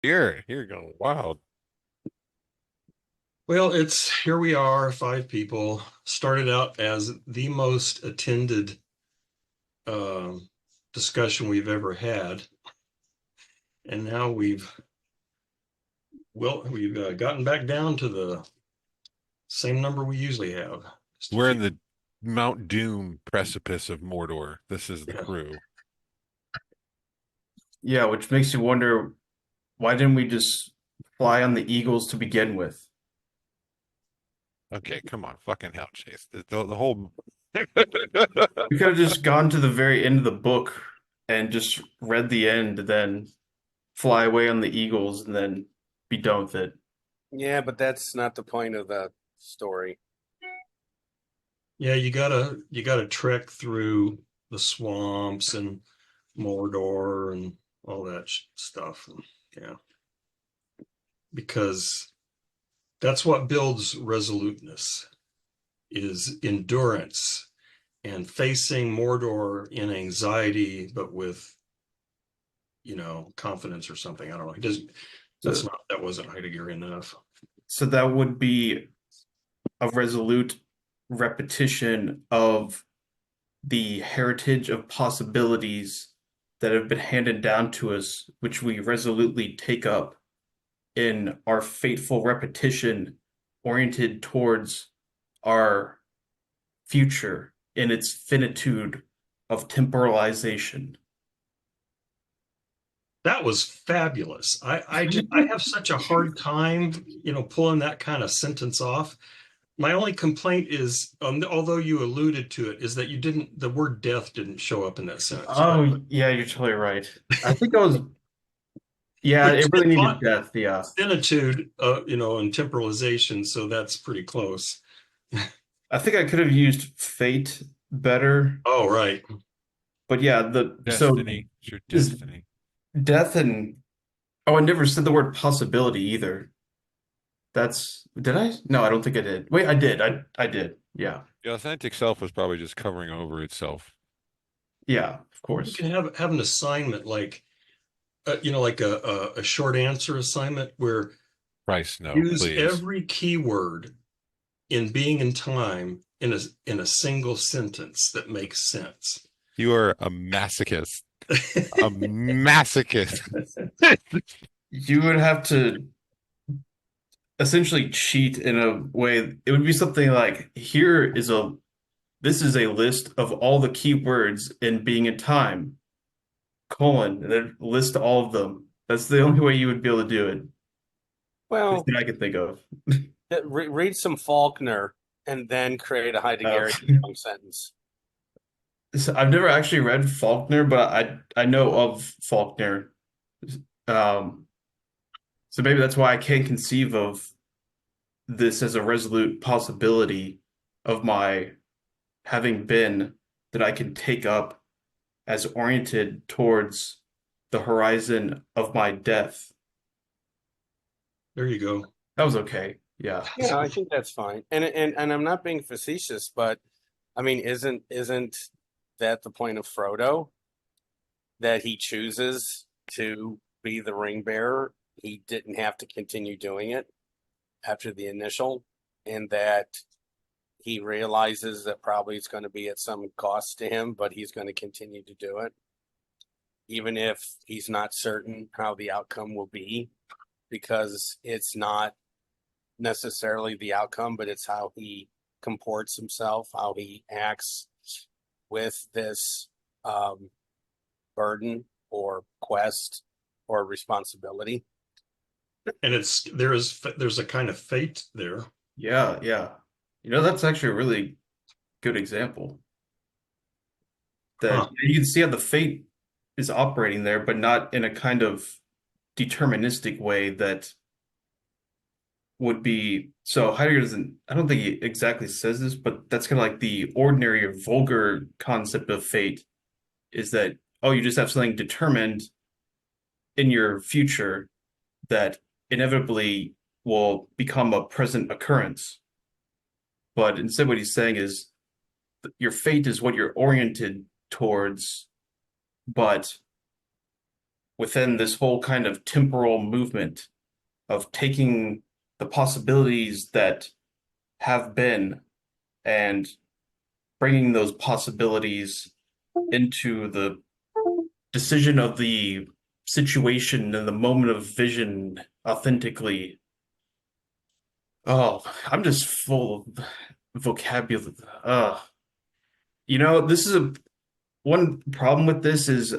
Here going wild. Well, it's here we are, five people. Started out as the most attended um, discussion we've ever had, and now we've gotten back down to the same number we usually have. Just a We're few. in the Mount Doom precipice of Mordor. This is the Yeah. crew. Yeah, which makes you wonder, why didn't we just fly on the Eagles to begin with? Okay, come on, fucking hell, Chase. The whole We could have just gone to the very end of the book and just read the end, then fly away on the Eagles and then be done with it. Yeah, but that's not the point of the story. Yeah, you gotta trek through the swamps and Mordor and all that stuff. Yeah, because that's what builds resoluteness is endurance and facing Mordor in anxiety, but with, confidence or something. I don't know. He doesn't, So, that wasn't Heideggerian enough. so that would be a resolute repetition of the heritage of possibilities that have been handed down to us, which we resolutely take up in our fateful repetition oriented towards our future in its finitude of temporalization. That was fabulous. I have such a hard time, pulling that kind of sentence off. My only complaint is, although you alluded to it, is that the word death didn't show up in that sentence. But Oh, yeah, you're totally right. I think I was, yeah, but it you really said needed death. Yeah. finitude, and temporalization, so that's pretty close. I think I could have used fate better, Oh, right. but yeah, so destiny. It's your is destiny. death and oh, I never said the word possibility either. Did I? No, I don't think I did. Wait, I did. I did. Yeah. The authentic self was probably just covering over itself. Yeah, of You course. can have an assignment like, like a short answer assignment where Christ, no, use please. every keyword in being in time in a single sentence that makes sense. You are a masochist. A masochist. You would have to essentially cheat in a way. It would be something like, this is a list of all the keywords in being in time, colon, and then list all of them. That's the only way you would be able to do it. That's Well, what I could think of. read some Faulkner and then create a Uh, Heideggerian long sentence. so I've never actually read Faulkner, but I know of Faulkner. Um, so maybe that's why I can't conceive of this as a resolute possibility of my having been that I can take up as oriented towards the horizon of my death. There you go. That was okay. Yeah. Yeah, I think that's fine. And I'm not being facetious, but I mean, isn't that the point of Frodo? That he chooses to be the ring bearer. He didn't have to continue doing it after the initial, and that he realizes that probably it's going to be at some cost to him, but he's going to continue to do it, even if he's not certain how the outcome will be, because it's not necessarily the outcome, but it's how he comports himself, how he acts with this burden or quest or responsibility. And there's a kind of fate there. Yeah, yeah. That's actually a really good example that Huh. you can see how the fate is operating there, but not in a kind of deterministic way that would be so Heidegger doesn't I don't think he exactly says this, but that's kind of like the ordinary or vulgar concept of fate is that oh you just have something determined in your future that inevitably will become a present occurrence. But instead what he's saying is your fate is what you're oriented towards, but within this whole kind of temporal movement of taking the possibilities that have been and bringing those possibilities into the decision of the situation and the moment of vision authentically. Oh, I'm just full of vocabulary. This is one problem with this is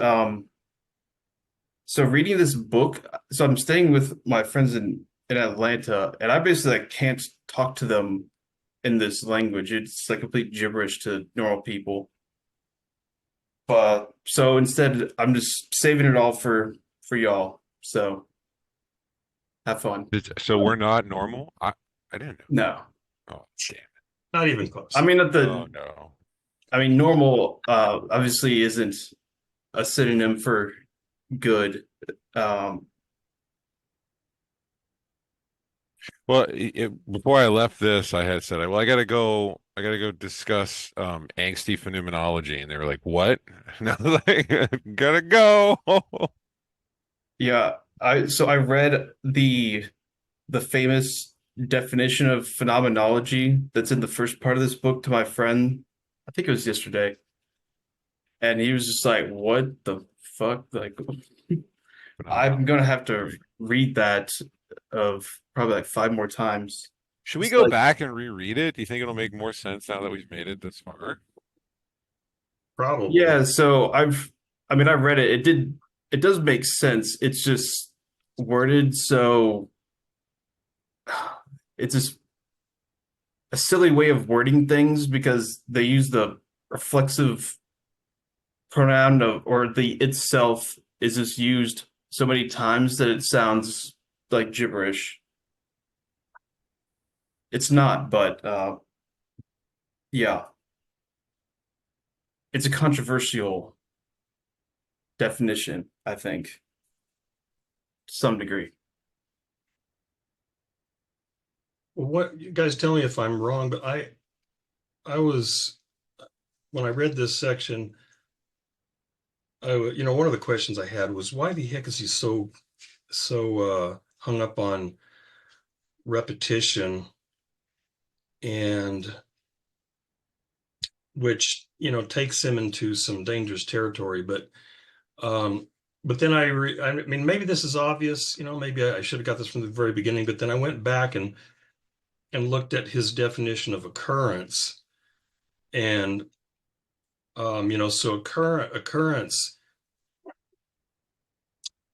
so reading this book, so I'm staying with my friends in Atlanta, and I basically like, can't talk to them in this language. It's like complete gibberish to normal people. But so instead, I'm just saving it all for y'all. So have fun. So we're not normal? I didn't know. No, Oh, damn it. Not even close. I mean Oh, no. normal obviously isn't a synonym for good. Well, before I left this, I had said, well, I gotta go discuss angsty phenomenology, and they were like, "What?" And I was like, "Gotta go." Yeah, I read the famous definition of phenomenology that's in the first part of this book to my friend. I think it was yesterday. And he was just like, "What the fuck?" Like, I'm gonna have to read that of probably like 5 more times. Should we It's go like, back and reread it? Do you think it'll make more sense now that we've made it this far? Probably. yeah, so I mean, I read it. It does make sense. It's just worded so it's just a silly way of wording things because they use the reflexive pronoun or the itself is just used so many times that it sounds like gibberish. It's not, but yeah, it's a controversial definition, I think, to some degree. Well, what you guys tell me if I'm wrong, but I was when I read this section, one of the questions I had was why the heck is he so hung up on repetition and which takes him into some dangerous territory, but then I mean maybe this is obvious, maybe I should have got this from the very beginning, but then I went back and looked at his definition of occurrence and so occurrence,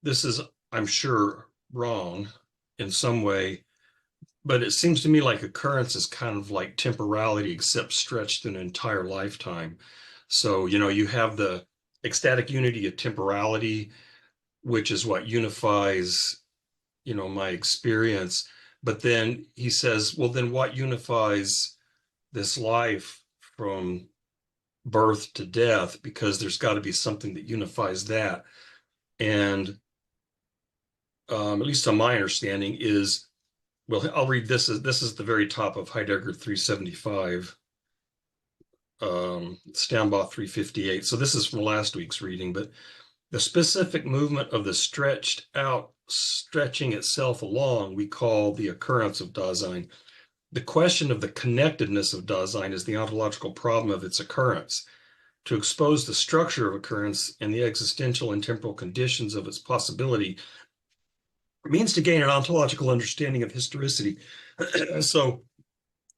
this is, I'm sure, wrong in some way, but it seems to me like occurrence is kind of like temporality, except stretched an entire lifetime. So, you have the ecstatic unity of temporality, which is what unifies, my experience. But then he says, well, then what unifies this life from birth to death? Because there's got to be something that unifies that. And at least on my understanding is, well, I'll read this. This is the very top of Heidegger 375, Stambach 358. So this is from last week's reading, but the specific movement of the stretching itself along, we call the occurrence of Dasein. The question of the connectedness of Dasein is the ontological problem of its occurrence. To expose the structure of occurrence and the existential and temporal conditions of its possibility means to gain an ontological understanding of historicity. So,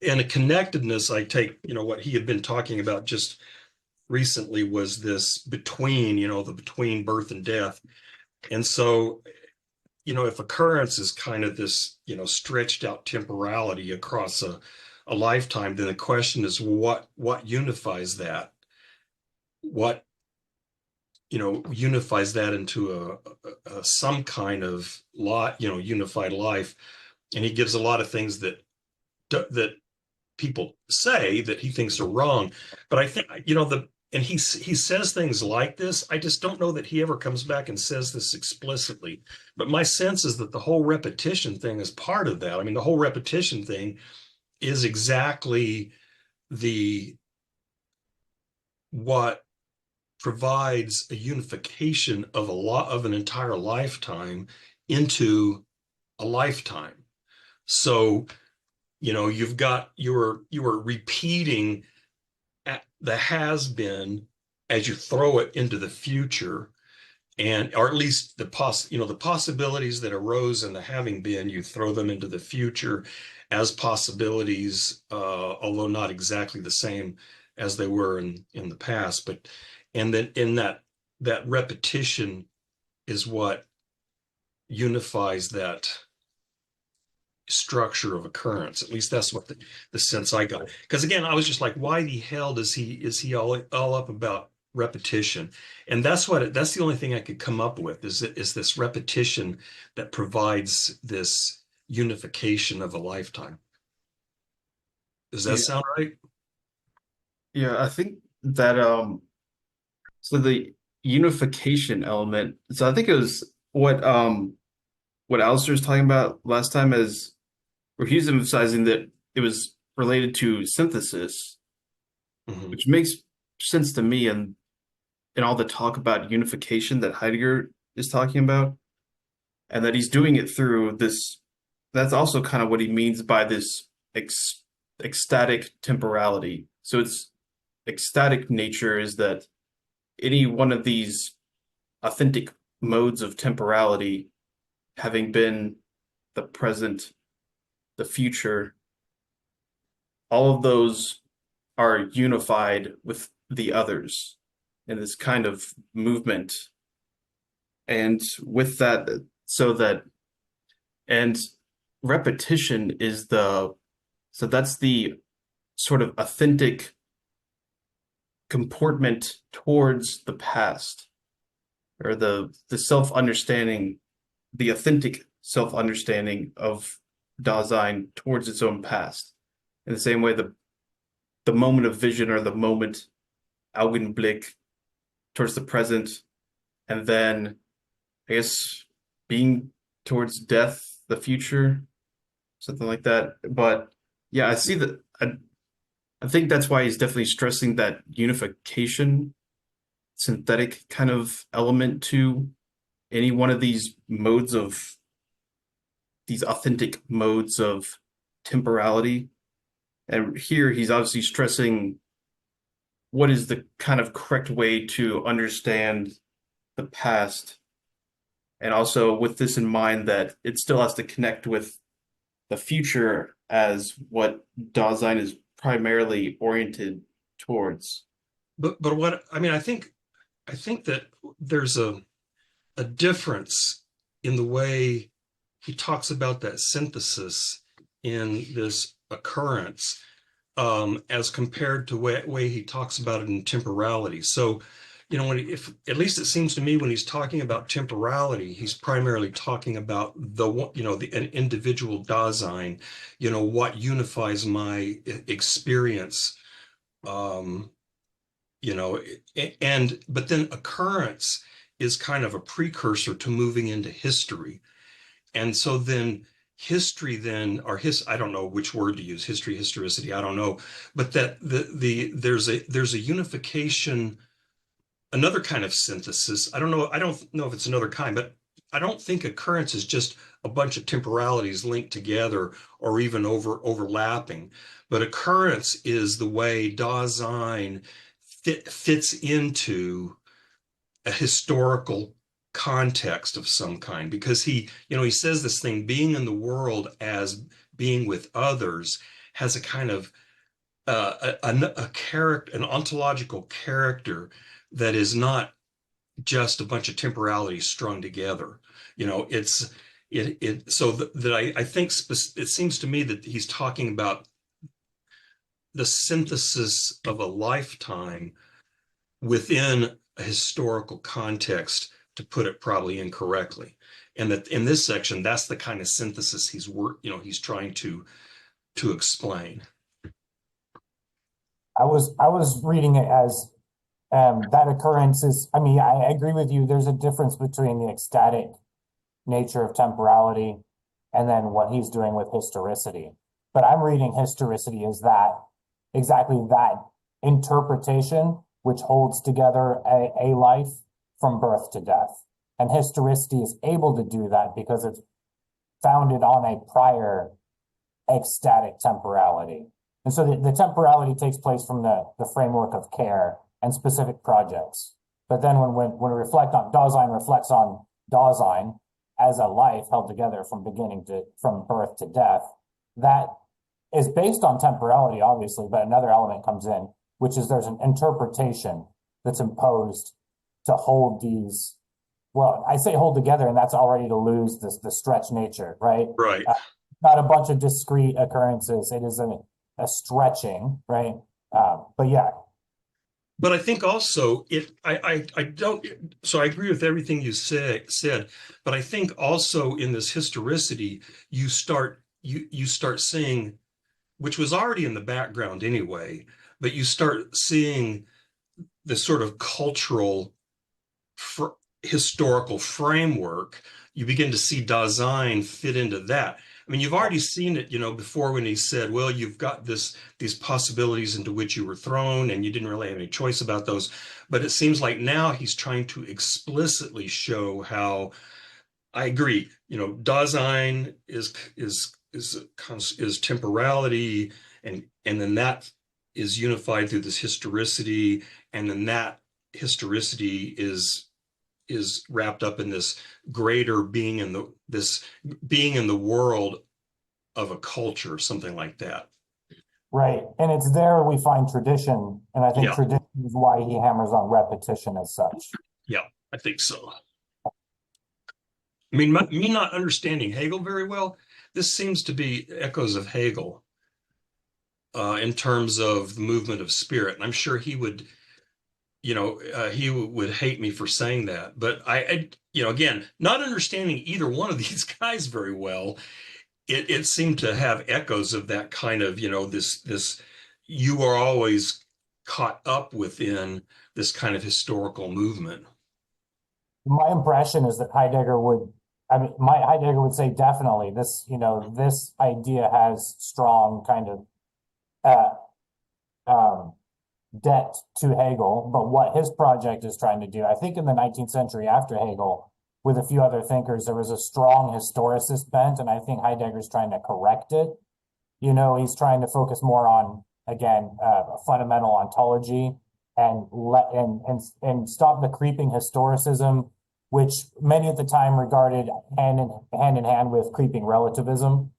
in a connectedness, I take, what he had been talking about just recently was this between, the between birth and death. And so, if occurrence is kind of this, stretched out temporality across a lifetime, then the question is what unifies that? What unifies that into a some kind of unified life? And he gives a lot of things that people say that he thinks are wrong, but I think and he says things like this. I just don't know that he ever comes back and says this explicitly. But my sense is that the whole repetition thing is part of that. I mean, the whole repetition thing is exactly what provides a unification of an entire lifetime into a lifetime. So, you are repeating the has been as you throw it into the future, and or at least the possibilities that arose in the having been, you throw them into the future as possibilities, although not exactly the same as they were in the past. But and then in that repetition is what unifies that structure of occurrence. At least that's what the sense I got. Because again, I was just like, why the hell is he all up about repetition? And that's the only thing I could come up with is this repetition that provides this unification of a lifetime. Does that Yeah, sound right? yeah, I think that so the unification element. So I think it was what Alistair was talking about last time, as where he's emphasizing that it was related to synthesis, Mhm. which makes sense to me, and in all the talk about unification that Heidegger is talking about, and that he's doing it through this. That's also kind of what he means by this ecstatic temporality. So it's ecstatic nature is that any one of these authentic modes of temporality, having been the present, the future, all of those are unified with the others in this kind of movement. And with that, so that, and repetition is so that's the sort of authentic comportment towards the past, or the self-understanding, the authentic self-understanding of Dasein towards its own past. In the same way, the moment of vision, or the moment Augenblick towards the present, and then I guess being towards death, the future, something like that. But yeah, I see that. I think that's why he's definitely stressing that unification, synthetic kind of element to any one of these modes of these authentic modes of temporality. And here he's obviously stressing what is the kind of correct way to understand the past. And also with this in mind that it still has to connect with the future as what Dasein is primarily oriented towards. But what I mean, I think that there's a difference in the way he talks about that synthesis in this occurrence, as compared to way he talks about it in temporality. So, if at least it seems to me when he's talking about temporality, he's primarily talking about an individual Dasein, what unifies my experience, um, but then occurrence is kind of a precursor to moving into history. And so then history then, or I don't know which word to use, history, historicity, I don't know, but that there's a unification, another kind of synthesis. I don't know if it's another kind, but I don't think occurrence is just a bunch of temporalities linked together or even overlapping. But occurrence is the way Dasein fits into a historical context of some kind, because he says this thing, being in the world as being with others, has a kind of a character, an ontological character that is not just a bunch of temporalities strung together. It's it so that I think it seems to me that he's talking about the synthesis of a lifetime within a historical context, to put it probably incorrectly. And that in this section, that's the kind of synthesis he's trying to explain. I was reading it as that occurrence is, I mean, I agree with you. There's a difference between the ecstatic nature of temporality and then what he's doing with historicity. But I'm reading historicity as that exactly that interpretation which holds together a life from birth to death. And historicity is able to do that because it's founded on a prior ecstatic temporality. And so the temporality takes place from the framework of care and specific projects. But then when we reflect on Dasein reflects on Dasein as a life held together from birth to death, that is based on temporality, obviously, but another element comes in, which is there's an interpretation that's imposed to hold these, well, I say hold together, and that's already to lose the stretch nature, right? Right. Not a bunch of discrete occurrences. It is a stretching, right? But yeah. But I think also I don't, so I agree with everything you said, but I think also in this historicity, you start seeing, which was already in the background anyway, but you start seeing the sort of cultural historical framework. You begin to see Dasein fit into that. I mean, you've already seen it, before when he said, well, you've got these possibilities into which you were thrown and you didn't really have any choice about those. But it seems like now he's trying to explicitly show how, I agree, Dasein is temporality, and then that is unified through this historicity, and then that historicity is wrapped up in this greater being in the world of a culture, something like that. Right. And it's there we find tradition. And I think Yeah. tradition is why he hammers on repetition as such. Yeah, I think so. I mean, me not understanding Hegel very well, this seems to be echoes of Hegel in terms of the movement of spirit. And I'm sure he would hate me for saying that, but again, not understanding either one of these guys very well, it seemed to have echoes of that kind of, this you are always caught up within this kind of historical movement. My impression is that Heidegger would say definitely this idea has strong kind of debt to Hegel, but what his project is trying to do, I think in the 19th century after Hegel, with a few other thinkers, there was a strong historicist bent, and I think Heidegger's trying to correct it. He's trying to focus more on, again, fundamental ontology and stop the creeping historicism, which many at the time regarded hand in hand with creeping relativism.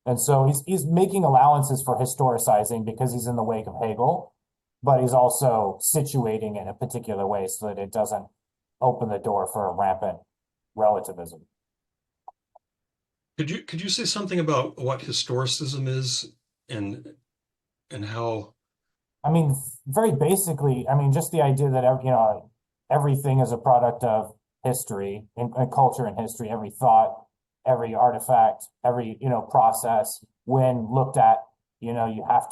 And so he's making allowances for historicizing because he's in the wake of Hegel, but he's also situating in a particular way so that it doesn't open the door for a rampant relativism. Could you say something about what historicism is and how? I mean, very basically, just the idea that everything is a product of history and culture and history. Every thought, every artifact, every process, when looked at, you have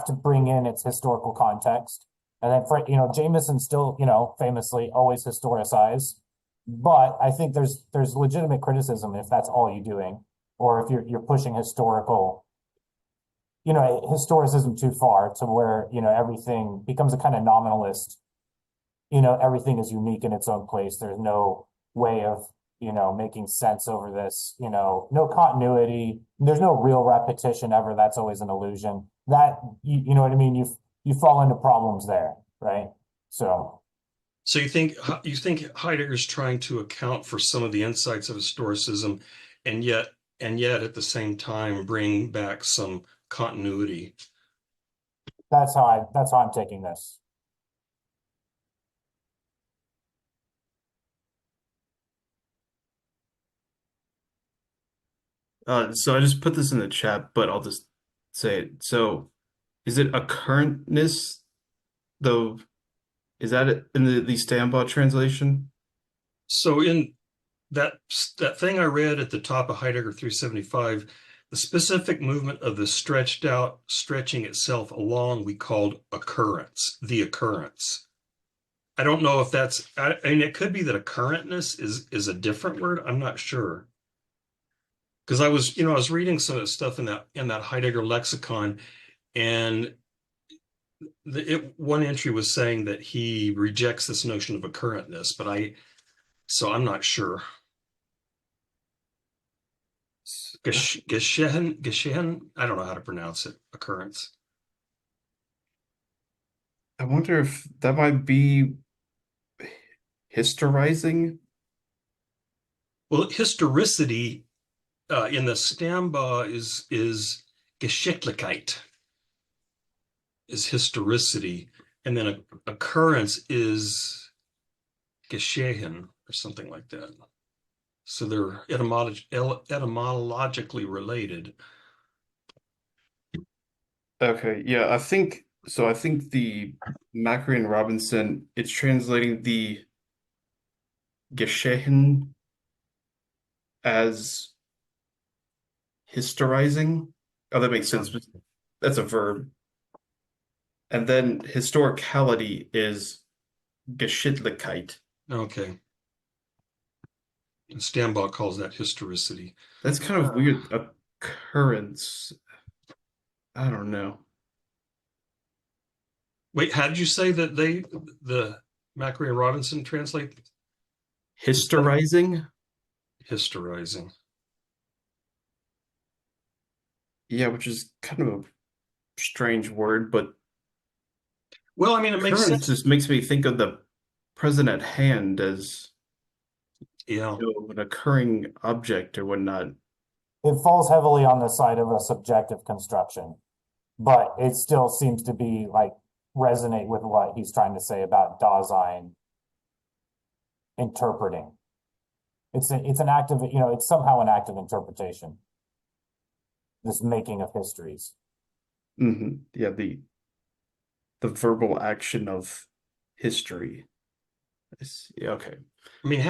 to bring in its historical context. And then Jameson still, famously always historicize. But I think there's legitimate criticism if that's all you're doing, or if you're pushing historicism too far to where, everything becomes a kind of nominalist. Everything is unique in its own place. There's no way of, making sense over this, no continuity. There's no real repetition ever. That's always an illusion. That, you know what I mean? You fall into problems there, right? So you think Heidegger's trying to account for some of the insights of historicism, and yet at the same time bring back some continuity? that's how I'm taking this. So I just put this in the chat, but I'll just say it. So is it a currentness, though? Is that it in the Stambaugh translation? So in that thing I read at the top of Heidegger 375, the specific movement of the stretching itself along, we called occurrence, the occurrence. I don't know if that's, I mean, it could be that occurrentness is a different word. I'm not sure. Because I was reading some of the stuff in that Heidegger lexicon, and one entry was saying that he rejects this notion of occurrentness, but so I'm not sure. Geschehen, I don't know how to pronounce it. Occurrence. I wonder if that might be historizing. Well, historicity in the Stamba is Geschicklichkeit, is historicity, and then a occurrence is Geschehen or something like that. So they're etymologically related. Okay, yeah, I think so. I think the Macri and Robinson, it's translating the Geschehen as historizing. Oh, that makes sense. That's a verb. And then historicality is Geschicklichkeit. Okay. Stambach calls that historicity. That's kind of weird. Occurrence. I don't know. Wait, how did you say that the Macri and Robinson translate Historizing? historizing? Yeah, which is kind of a strange word, but Well, I mean, it makes occurrence sense. just makes me think of the present at hand as Yeah. an occurring object or whatnot. It falls heavily on the side of a subjective construction, but it still seems to be like resonate with what he's trying to say about Dasein interpreting. It's an act of, it's somehow an act of interpretation. This making of histories. Yeah, the verbal action of history. Yeah, okay. I mean,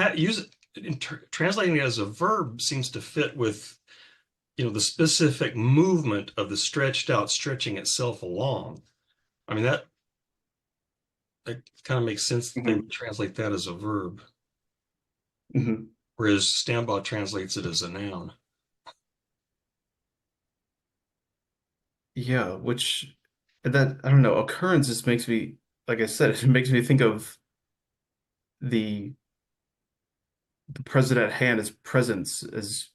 translating it as a verb seems to fit with, the specific movement of the stretched out, stretching itself along. I mean, that kind of makes sense that they would translate that as a verb, whereas Stambaugh translates it as a noun. Yeah, which that I don't know, occurrence just makes me, like I said, it makes me think of the present at hand as presence, as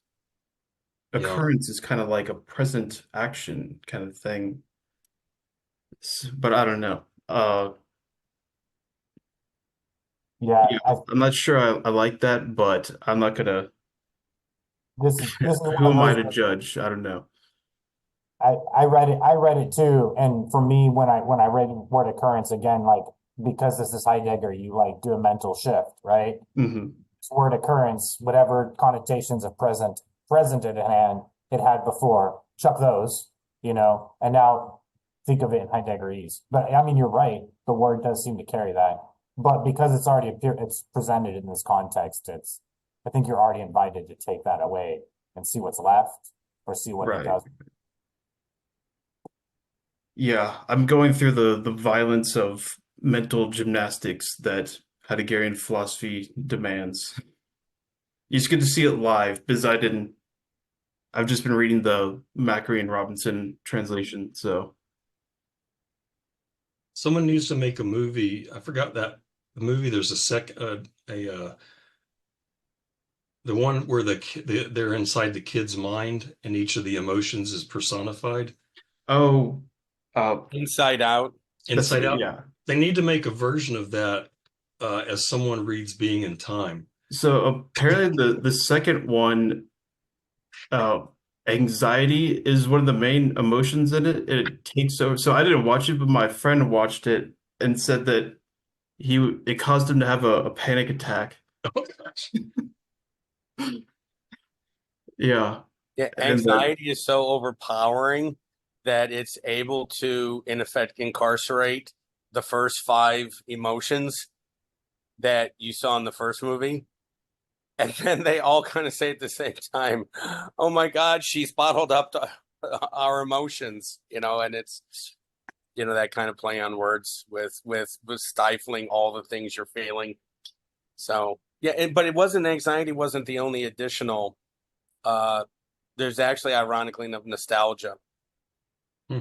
Yeah. occurrence is kind of like a present action kind of thing. But I don't know. Yeah, Yeah, I'm not sure I like that, but I'm not gonna. this is one Who of am I those to that judge? I don't know. I read it too, and for me, when I read word occurrence again, like because this is Heidegger, you like do a mental shift, right? Hmm. Word occurrence, whatever connotations of present at hand it had before, chuck those, and now think of it in Heideggerese. But I mean, you're right. The word does seem to carry that, but because it's already it's presented in this context, I think you're already invited to take that away and see what's left or see what it Right. does. Yeah, I'm going through the violence of mental gymnastics that Heideggerian philosophy demands. You just get to see it live because I've just been reading the Macri and Robinson translation, so Someone needs to make a movie. I forgot that the movie. There's the one where they're inside the kid's mind and each of the emotions is personified. oh, Inside Out. that's Inside Out. yeah. They need to make a version of that as someone reads Being in Time. So apparently the second one, uh, anxiety is one of the main emotions in it. It takes over. So I didn't watch it, but my friend watched it and said that it caused him to have a panic attack. Oh, gosh. Yeah, Yeah, and that anxiety is so overpowering that it's able to, in effect, incarcerate the first five emotions that you saw in the first movie. And then they all kind of say at the same time, "Oh my God, she's bottled up our emotions," and it's that kind of play on words with stifling all the things you're feeling. So yeah, but it wasn't anxiety wasn't the only additional. There's actually, ironically enough, nostalgia. Hmm.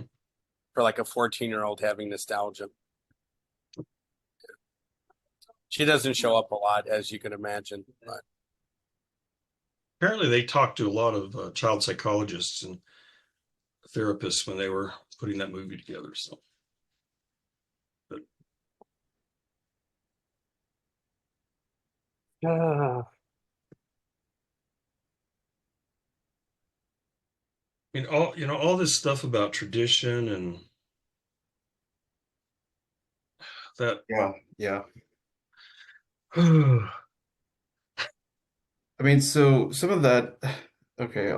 for like a 14-year-old having nostalgia. She doesn't show up a lot, as you can imagine. But Apparently, they talked to a lot of child psychologists and therapists when they were putting that movie together. So, but I mean, all this stuff about tradition and that. Yeah. I mean, so some of that, okay,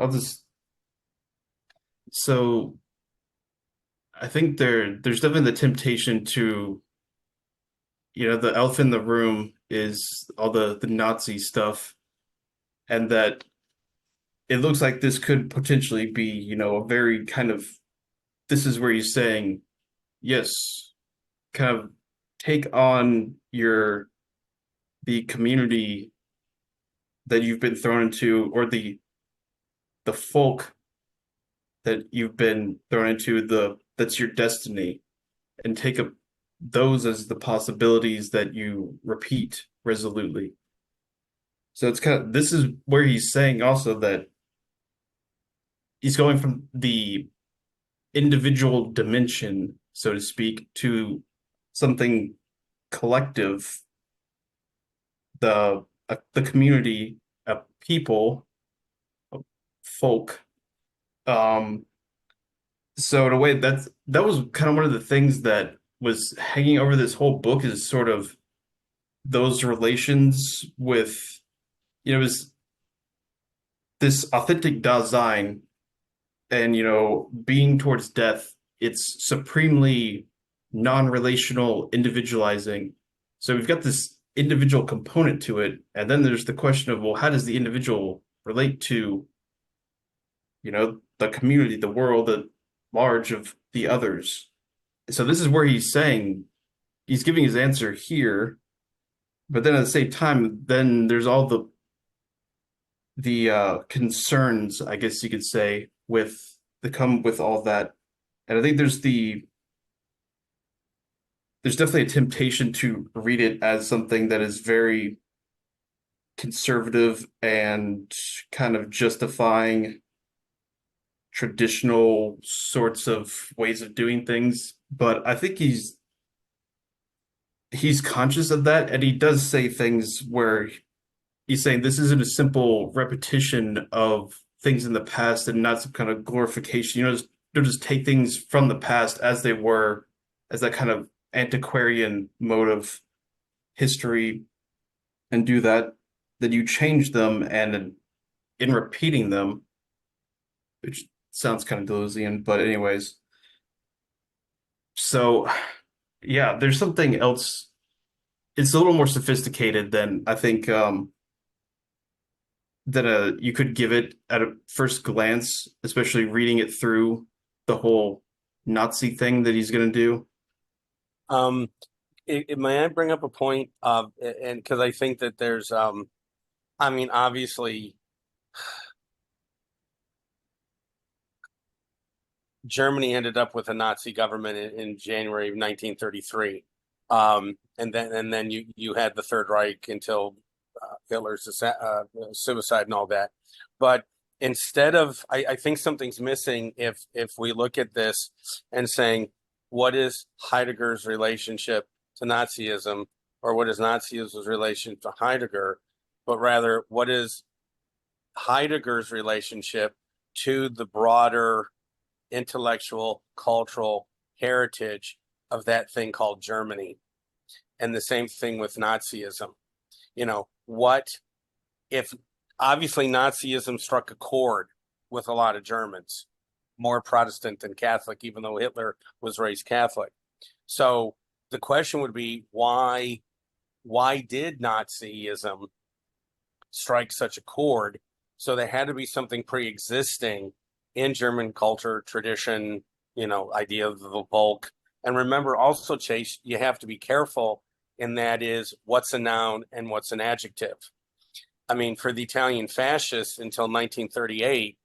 so I think there's definitely the temptation to, the elephant in the room is all the Nazi stuff, and that it looks like this could potentially be, a very kind of, this is where he's saying, yes, kind of take on the community that you've been thrown into, or the folk that you've been thrown into, that's your destiny, and take up those as the possibilities that you repeat resolutely. So it's kind of, this is where he's saying also that he's going from the individual dimension, so to speak, to something collective, the community of people, of folk. So in a way, that was kind of one of the things that was hanging over this whole book, is sort of those relations with, it was this authentic Dasein, and being towards death. It's supremely non-relational, individualizing. So we've got this individual component to it, and then there's the question of, well, how does the individual relate to, the community, the world at large of the others? So this is where he's saying, he's giving his answer here, but then at the same time, then there's all the concerns, I guess you could say, that come with all that. And I think there's definitely a temptation to read it as something that is very conservative and kind of justifying traditional sorts of ways of doing things. But I think he's conscious of that, and he does say things where he's saying this isn't a simple repetition of things in the past and not some kind of glorification. They'll just take things from the past as they were, as that kind of antiquarian mode of history, and do that. Then you change them, and in repeating them, which sounds kind of Deleuzian, but anyways. So, yeah, there's something else. It's a little more sophisticated than I think that you could give it at a first glance, especially reading it through the whole Nazi thing that he's going to do. May I bring up a point of, and because I think that there's, I mean, obviously, Germany ended up with a Nazi government in January of 1933, and then you had the Third Reich until Hitler's suicide and all that. But instead of, I think something's missing if we look at this and saying, what is Heidegger's relationship to Nazism, or what is Nazism's relation to Heidegger, but rather what is Heidegger's relationship to the broader intellectual, cultural heritage of that thing called Germany. And the same thing with Nazism. What if obviously Nazism struck a chord with a lot of Germans, more Protestant than Catholic, even though Hitler was raised Catholic. So the question would be, why did Nazism strike such a chord? So there had to be something pre-existing in German culture, tradition, idea of the Volk. And remember also, Chase, you have to be careful, and that is what's a noun and what's an adjective. I mean, for the Italian fascists until 1938,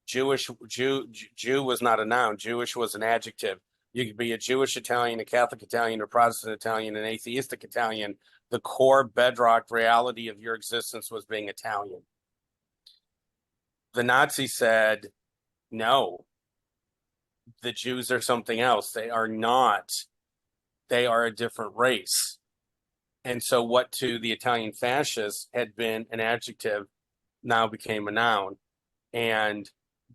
Jew was not a noun. Jewish was an adjective. You could be a Jewish Italian, a Catholic Italian, a Protestant Italian, an atheistic Italian. The core bedrock reality of your existence was being Italian. The Nazis said, no, the Jews are something else. They are not. They are a different race. And so what to the Italian fascists had been an adjective now became a noun. And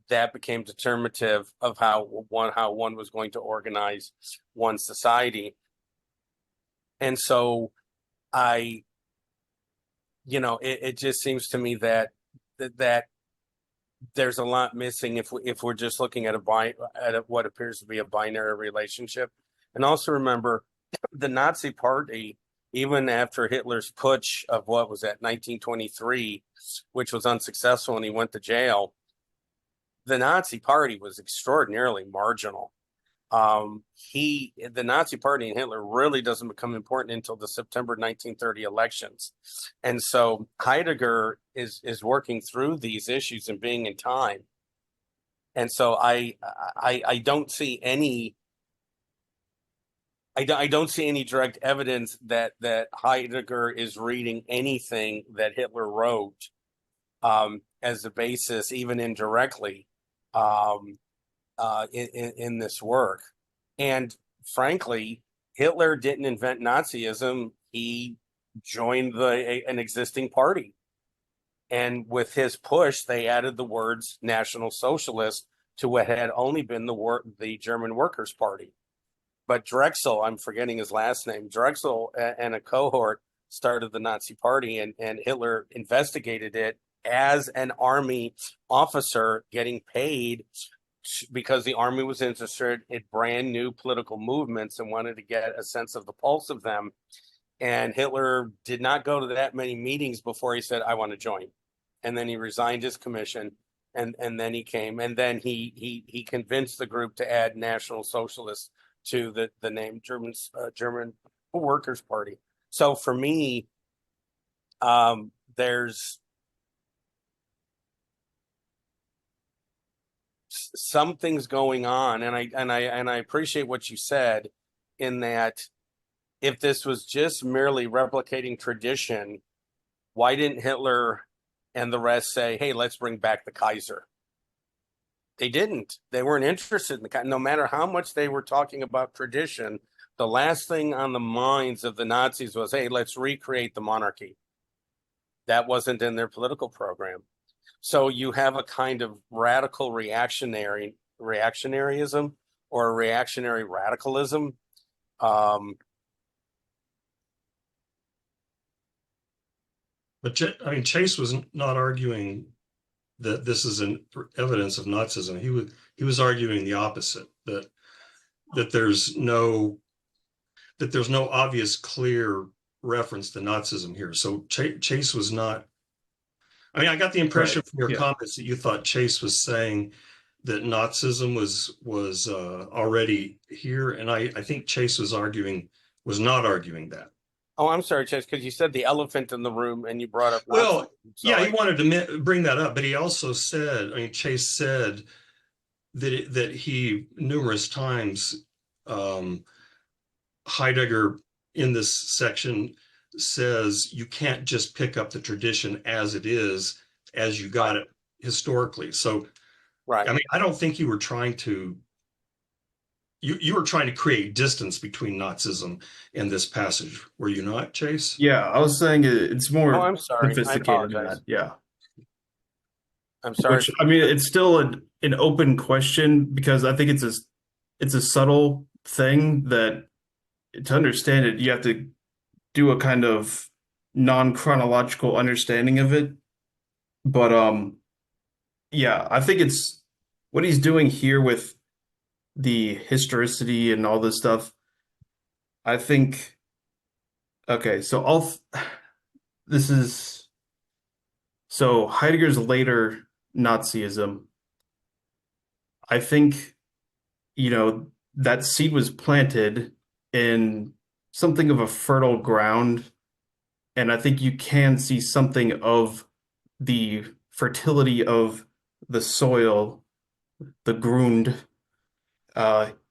that became determinative of how one was going to organize one society. And so it just seems to me that there's a lot missing if we're just looking at what appears to be a binary relationship. And also remember, the Nazi Party, even after Hitler's putsch of what was that 1923, which was unsuccessful and he went to jail, the Nazi Party was extraordinarily marginal. The Nazi Party and Hitler really doesn't become important until the September 1930 elections. And so Heidegger is working through these issues and being in time. And so I don't see any direct evidence that Heidegger is reading anything that Hitler wrote as a basis, even indirectly, in this work. And frankly, Hitler didn't invent Nazism. He joined an existing party. And with his push, they added the words National Socialist to what had only been the German Workers' Party. But Drexel, I'm forgetting his last name, Drexel and a cohort started the Nazi Party, and Hitler investigated it as an army officer getting paid because the army was interested in brand new political movements and wanted to get a sense of the pulse of them. And Hitler did not go to that many meetings before he said, I want to join. And then he resigned his commission, and then he came, and then he convinced the group to add National Socialists to the name German Workers' Party. So for me, there's some things going on, and I appreciate what you said in that if this was just merely replicating tradition, why didn't Hitler and the rest say, hey, let's bring back the Kaiser? They didn't. They weren't interested in no matter how much they were talking about tradition, the last thing on the minds of the Nazis was, hey, let's recreate the monarchy. That wasn't in their political program. So you have a kind of radical reactionaryism or a reactionary radicalism. But Chase was not arguing that this is an evidence of Nazism. He was arguing the opposite, that there's no obvious clear reference to Nazism here. So Chase was not. I mean, I got the impression from your comments that you thought Chase was saying that Nazism was already here, and I think Chase was not arguing that. Oh, I'm sorry, Chase, because you said the elephant in the room and you brought up Nazism. Well, yeah, he wanted to bring that up, but he also said, Chase said that he numerous times, Heidegger in this section says you can't just pick up the tradition as it is, as you got it historically. So, right. I mean, I don't think you were trying to. You were trying to create distance between Nazism and this passage, were you not, Chase? Yeah, I was saying it's more I'm sorry. sophisticated than that. Yeah. I'm sorry. Which, I mean, it's still an open question because I think it's a subtle thing that to understand it, you have to do a kind of non-chronological understanding of it. But yeah, I think it's what he's doing here with the historicity and all this stuff. I think okay, so Heidegger's later Nazism. I think that seed was planted in something of a fertile ground, and I think you can see something of the fertility of the soil the Grund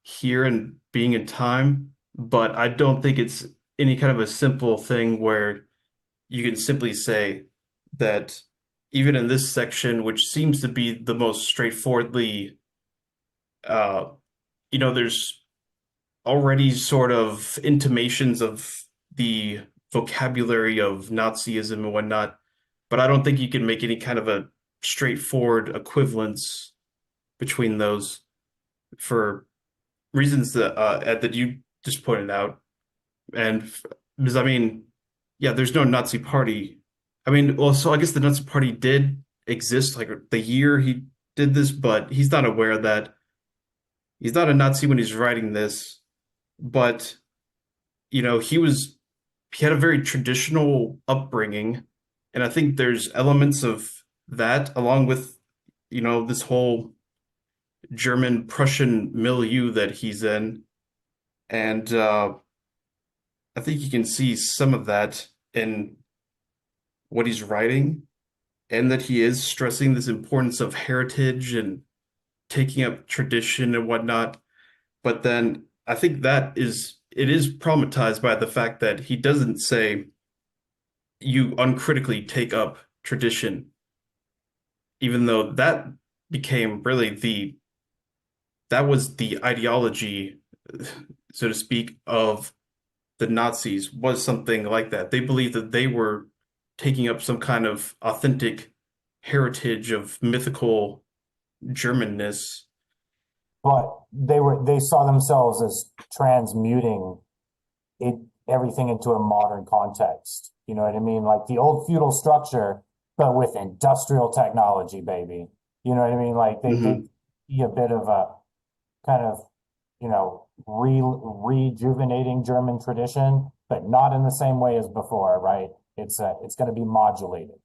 here and being in time, but I don't think it's any kind of a simple thing where you can simply say that even in this section, which seems to be the most straightforwardly, uh, there's already sort of intimations of the vocabulary of Nazism and whatnot, but I don't think you can make any kind of a straightforward equivalence between those for reasons that Ed, that you just pointed out. And because I mean, yeah, there's no Nazi party. I mean, well, so I guess the Nazi party did exist like the year he did this, but he's not aware that he's not a Nazi when he's writing this. But he had a very traditional upbringing, and I think there's elements of that along with this whole German Prussian milieu that he's in, and I think you can see some of that in what he's writing, and that he is stressing this importance of heritage and taking up tradition and whatnot. But then I think it is problematized by the fact that he doesn't say you uncritically take up tradition, even though that became really that was the ideology, so to speak, of the Nazis was something like that. They believed that they were taking up some kind of authentic heritage of mythical Germanness. But they saw themselves as transmuting it everything into a modern context. You know what I mean? Like the old feudal structure, but with industrial technology, baby. You know what I mean? Like they Mhm. see a bit of a kind of, rejuvenating German tradition, but not in the same way as before, right? It's going to be modulated.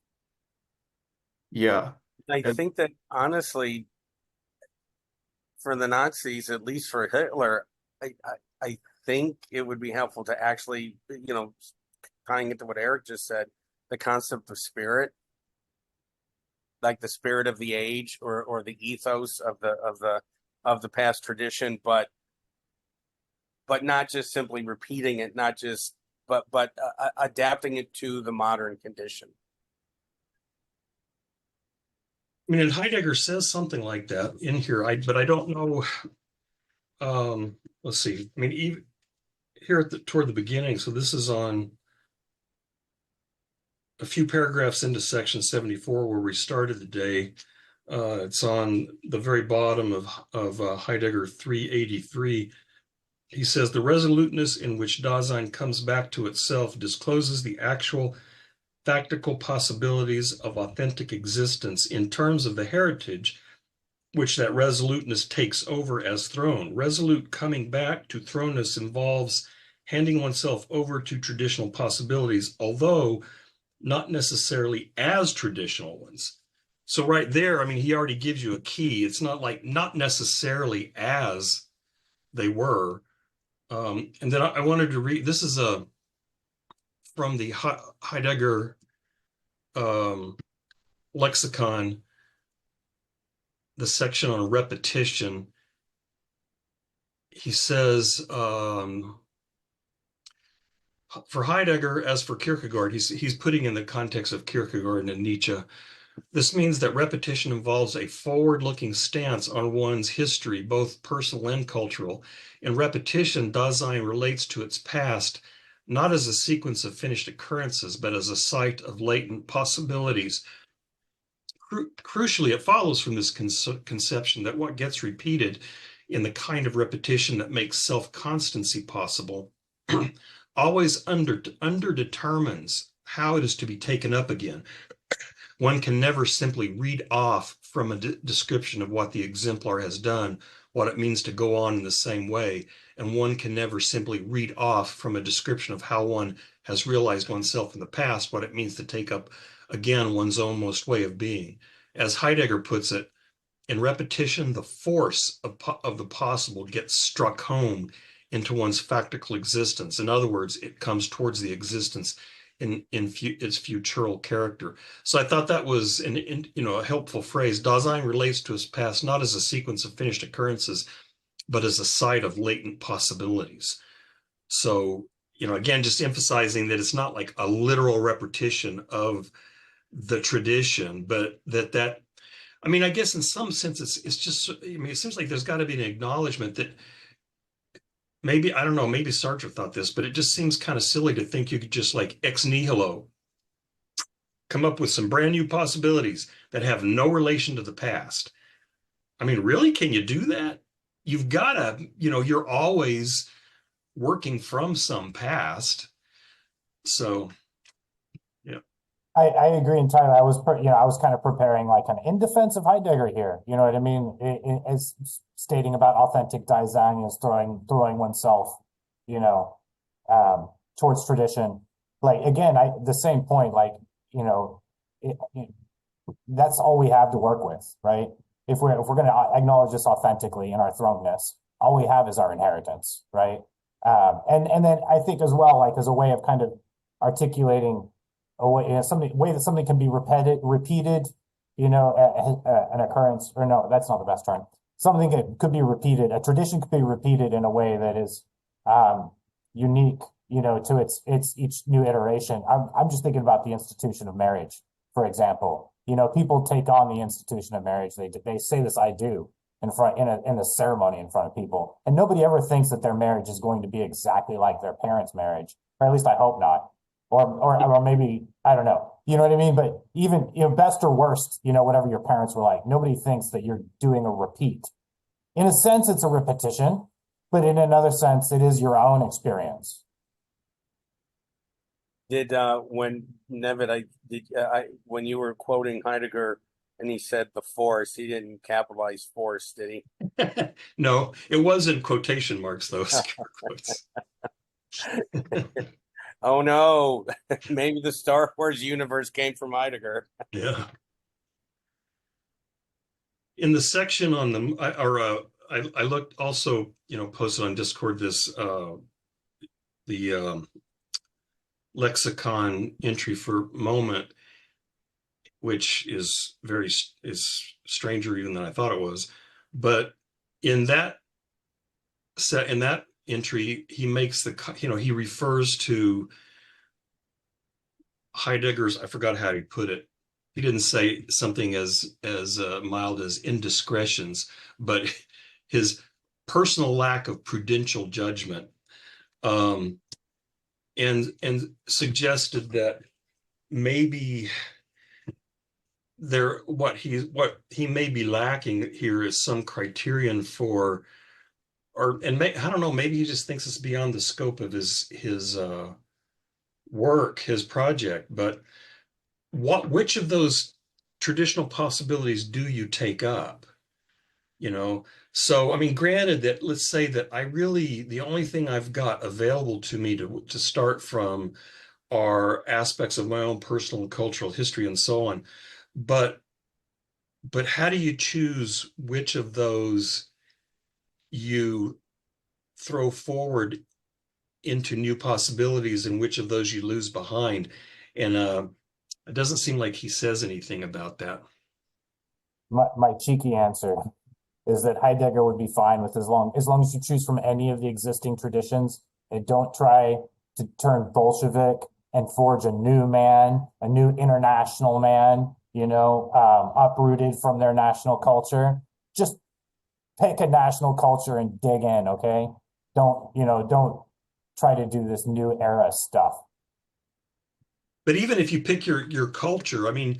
Yeah. I And- think that honestly, for the Nazis, at least for Hitler, I think it would be helpful to actually, tying it to what Eric just said, the concept of spirit, like the spirit of the age or the ethos of the past tradition, but not just simply repeating it, not just but adapting it to the modern condition. I mean, and Heidegger says something like that in here. But I don't know. Let's see. I mean, even here toward the beginning. So this is on a few paragraphs into section 74 where we started the day. It's on the very bottom of Heidegger 383. He says the resoluteness in which Dasein comes back to itself discloses the actual factical possibilities of authentic existence in terms of the heritage which that resoluteness takes over as throne. Resolute coming back to thrownness involves handing oneself over to traditional possibilities, although not necessarily as traditional ones. So right there, I mean, he already gives you a key. It's not like not necessarily as they were. And then I wanted to read, this is from the Heidegger lexicon, the section on repetition. He says, for Heidegger, as for Kierkegaard, he's putting in the context of Kierkegaard and Nietzsche. This means that repetition involves a forward-looking stance on one's history, both personal and cultural. In repetition, Dasein relates to its past, not as a sequence of finished occurrences, but as a site of latent possibilities. Crucially, it follows from this conception that what gets repeated in the kind of repetition that makes self-constancy possible always underdetermines how it is to be taken up again. One can never simply read off from a description of what the exemplar has done, what it means to go on in the same way, and one can never simply read off from a description of how one has realized oneself in the past, what it means to take up again one's own most way of being. As Heidegger puts it, in repetition, the force of the possible gets struck home into one's factical existence. In other words, it comes towards the existence its futural character. So I thought that was a helpful phrase. Dasein relates to its past not as a sequence of finished occurrences, but as a site of latent possibilities. So, again, just emphasizing that it's not like a literal repetition of the tradition, but that I mean, I guess in some sense it's just, I mean, it seems like there's got to be an acknowledgement that maybe, I don't know, maybe Sartre thought this, but it just seems kind of silly to think you could just like ex nihilo come up with some brand new possibilities that have no relation to the past. I mean, really, can you do that? You've got to, you're always working from some past. So, yeah. I agree entirely. I was kind of preparing like an in defense of Heidegger here. You know what I mean? It's stating about authentic Dasein is throwing oneself, you know, towards tradition. Like again, the same point. Like that's all we have to work with, right? If we're going to acknowledge this authentically in our thrownness, all we have is our inheritance, right? And then I think as well, like as a way of kind of articulating a way, way that something can be repeated, an occurrence, or no, that's not the best term. Something that could be repeated, a tradition could be repeated in a way that is unique, to its each new iteration. I'm just thinking about the institution of marriage, for example. People take on the institution of marriage. They say this "I do" in a ceremony in front of people, and nobody ever thinks that their marriage is going to be exactly like their parents' marriage, or at least I hope not. Or maybe I don't know. You know what I mean? But even best or worst, whatever your parents were like, nobody thinks that you're doing a repeat. In a sense, it's a repetition, but in another sense, it is your own experience. Did when Nevitt, when you were quoting Heidegger and he said the force, he didn't capitalize force, did he? No, it was in quotation marks, though. Scare quotes. Oh no, maybe the Star Wars universe came from Heidegger. Yeah. In the section on I looked also, posted on Discord this the lexicon entry for moment, which is stranger even than I thought it was. But in that entry, he makes he refers to Heidegger's, I forgot how he put it. He didn't say something as mild as indiscretions, but his personal lack of prudential judgment, and suggested that maybe what he may be lacking here is some criterion for, I don't know, maybe he just thinks it's beyond the scope of his work, his project, but which of those traditional possibilities do you take up? So I mean, granted that, let's say that the only thing I've got available to me to start from are aspects of my own personal and cultural history and so on. But how do you choose which of those you throw forward into new possibilities and which of those you lose behind? And it doesn't seem like he says anything about that. My cheeky answer is that Heidegger would be fine with as long as you choose from any of the existing traditions and don't try to turn Bolshevik and forge a new man, a new international man, uprooted from their national culture. Just pick a national culture and dig in, okay? Don't try to do this new era stuff. But even if you pick your culture, I mean,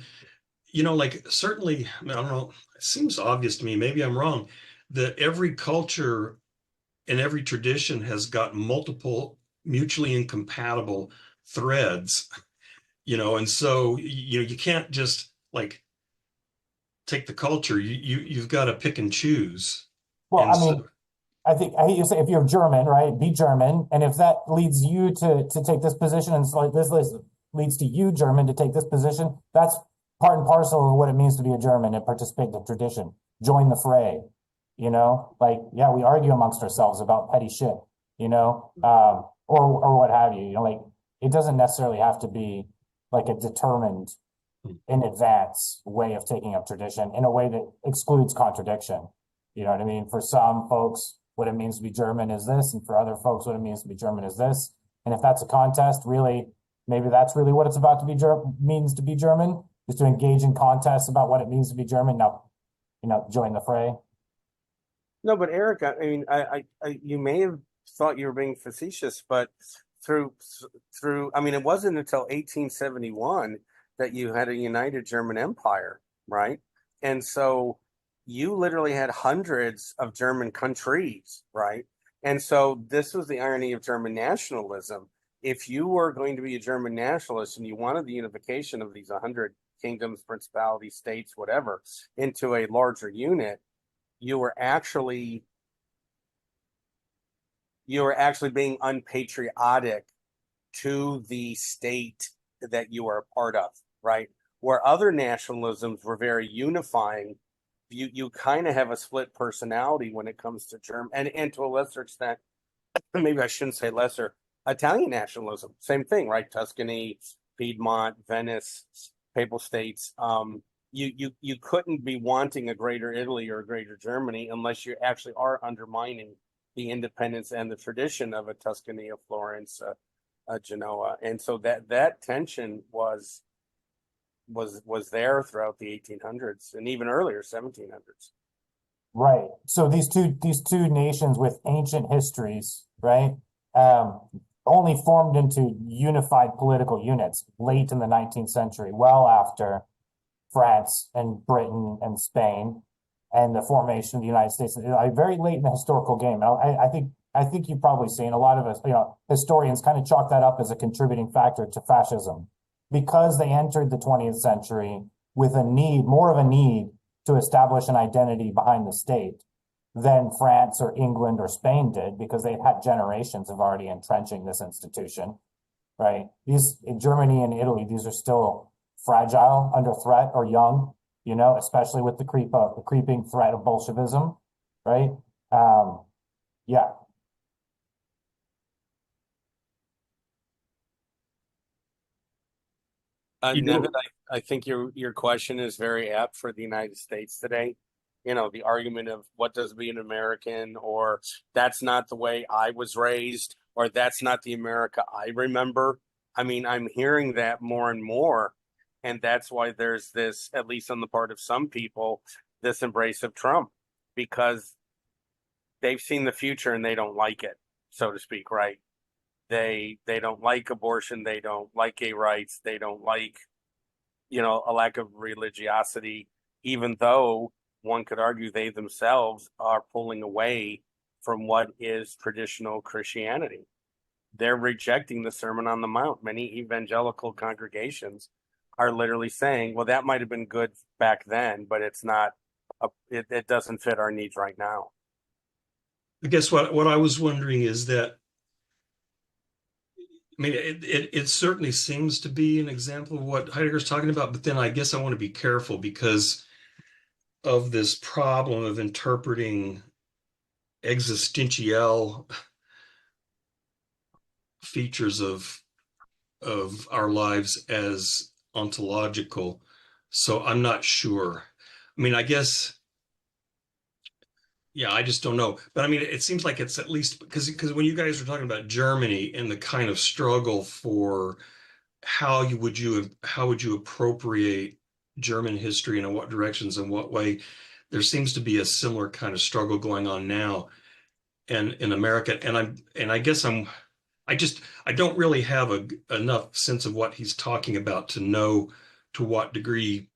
like certainly, I mean, I don't know, it seems obvious to me, maybe I'm wrong, that every culture and every tradition has got multiple mutually incompatible threads, and so you can't just like take the culture. You've got to pick and choose. Well, And I mean, I think you say if you're German, right, be German, and if that leads you to take this position, and so like this leads to you, German, to take this position, that's part and parcel of what it means to be a German and participate in the tradition. Join the fray, like, yeah, we argue amongst ourselves about petty shit, or what have you, like It doesn't necessarily have to be like a determined in advance way of taking up tradition in a way that excludes contradiction. You know what I mean? For some folks, what it means to be German is this, and for other folks, what it means to be German is this. And if that's a contest, really, maybe that's really what it's about to be means to be German, is to engage in contests about what it means to be German. Now, join the fray. No, but Eric, I mean, you may have thought you were being facetious, but through I mean, it wasn't until 1871 that you had a united German Empire, right? And so you literally had hundreds of German countries, right? And so this was the irony of German nationalism. If you were going to be a German nationalist and you wanted the unification of these 100 kingdoms, principalities, states, whatever, into a larger unit, you were actually being unpatriotic to the state that you are a part of, right? Where other nationalisms were very unifying, you kind of have a split personality when it comes to German, and to a lesser extent, maybe I shouldn't say lesser, Italian nationalism, same thing, right? Tuscany, Piedmont, Venice, Papal States. You couldn't be wanting a greater Italy or a greater Germany unless you actually are undermining the independence and the tradition of a Tuscany, a Florence, a Genoa, and so that tension was there throughout the 1800s and even earlier 1700s. Right. So these two nations with ancient histories, right, only formed into unified political units late in the 19th century, well after France and Britain and Spain and the formation of the United States. Very late in the historical game. I think you've probably seen a lot of us, historians kind of chalk that up as a contributing factor to fascism because they entered the 20th century with more of a need to establish an identity behind the state than France or England or Spain did because they had generations of already entrenching this institution, right? In Germany and Italy, these are still fragile, under threat, or young, especially with the creeping threat of Bolshevism, right? Yeah. You Nevin, know, I think your question is very apt for the United States today. The argument of what does being an American, or that's not the way I was raised, or that's not the America I remember. I mean, I'm hearing that more and more. And that's why there's this, at least on the part of some people, this embrace of Trump, because they've seen the future and they don't like it, so to speak, right? They don't like abortion, they don't like gay rights, they don't like, a lack of religiosity, even though one could argue they themselves are pulling away from what is traditional Christianity. They're rejecting the Sermon on the Mount. Many evangelical congregations are literally saying, well, that might have been good back then, but it's not, it doesn't fit our needs right now. I guess what I was wondering is that, I mean, it certainly seems to be an example of what Heidegger's talking about, but then I guess I want to be careful because of this problem of interpreting existential features of our lives as ontological. So I'm not sure. I mean, I guess, yeah, I just don't know. But I mean, it seems like it's at least because when you guys were talking about Germany and the kind of struggle for how would you appropriate German history and in what directions and what way, there seems to be a similar kind of struggle going on now and in America. And I guess I don't really have enough sense of what he's talking about to know to what degree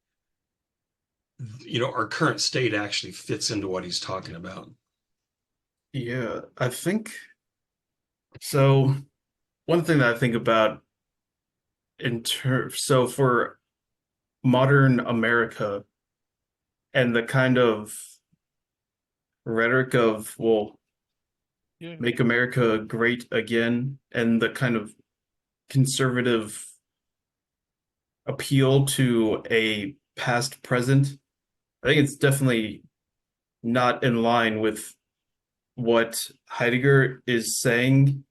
our current state actually fits into what he's talking about. yeah, I think so. One thing that I think about so for modern America and the kind of rhetoric of, well, Yeah. make America great again, and the kind of conservative appeal to a past present, I think it's definitely not in line with what Heidegger is saying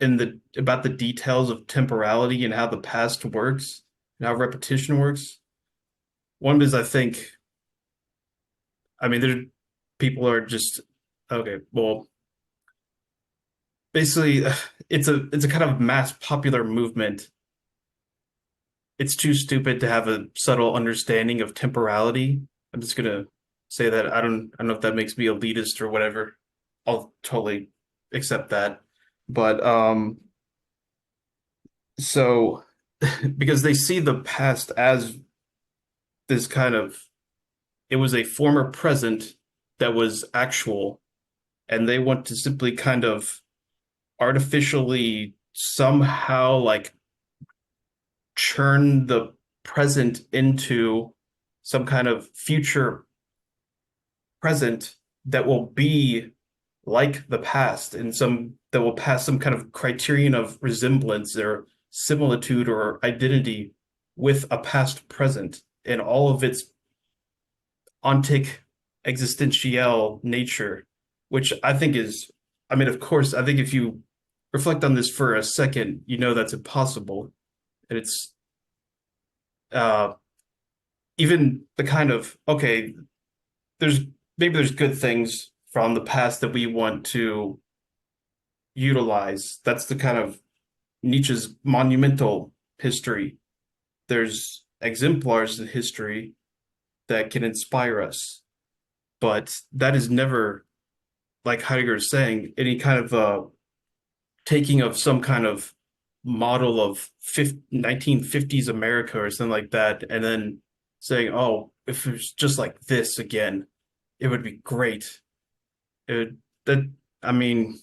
in the about the details of temporality and how the past works and how repetition works. One is, I think, I mean, there people are just okay. Well, basically, it's a kind of mass popular movement. It's too stupid to have a subtle understanding of temporality. I'm just gonna say that I don't know if that makes me elitist or whatever. I'll totally accept that. But so because they see the past as this kind of it was a former present that was actual, and they want to simply kind of artificially somehow like churn the present into some kind of future present that will be like the past and some that will pass some kind of criterion of resemblance or similitude or identity with a past present and all of its ontic existential nature, which I think is, I mean, of course, I think if you reflect on this for a second, you know that's impossible. And it's uh even the kind of okay, there's maybe there's good things from the past that we want to utilize. That's the kind of Nietzsche's monumental history. There's exemplars in history that can inspire us, but that is never, like Heidegger is saying, any kind of taking of some kind of model of 1950s America or something like that, and then saying, "Oh, if it was just like this again, it would be great." It would, that I mean,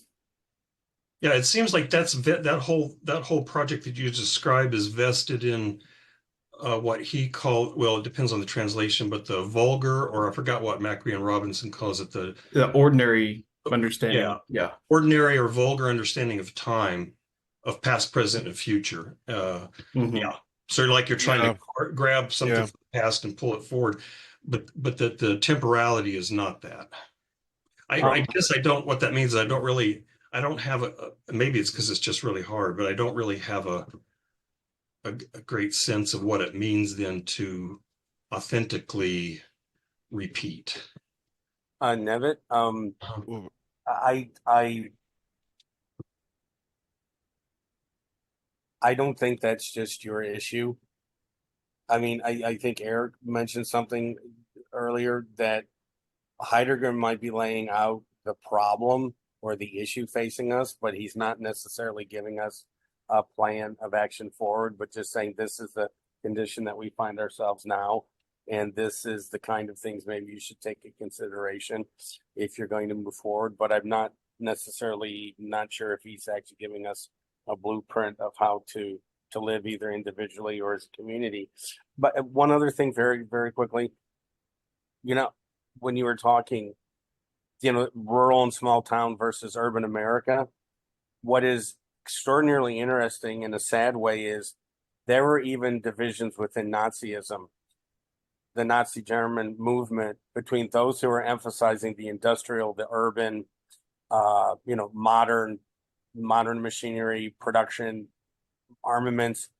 Yeah, it seems like that whole project that you described is vested in what he called, well, it depends on the translation, but the vulgar, or I forgot what Macri and Robinson calls it, the ordinary yeah, understanding. Yeah. ordinary or vulgar understanding of time, of past, present, and future. Hmm. Yeah, sort of like you're trying Yeah, to grab something yeah. from the past and pull it forward, but the temporality is not that. I Um, guess I don't. What that means is I don't really. I don't have maybe it's because it's just really hard, but I don't really have a great sense of what it means then to authentically repeat. Nevitt, Well, I I I don't think that's just your issue. I mean, I think Eric mentioned something earlier that Heidegger might be laying out the problem or the issue facing us, but he's not necessarily giving us a plan of action forward, but just saying this is the condition that we find ourselves now. And this is the kind of things maybe you should take into consideration if you're going to move forward. But I'm not necessarily not sure if he's actually giving us a blueprint of how to live either individually or as a community. But one other thing, very, very quickly, you know, when you were talking, rural and small town versus urban America, what is extraordinarily interesting in a sad way is there were even divisions within Nazism, the Nazi German movement, between those who were emphasizing the industrial, the urban, modern machinery, production, armaments,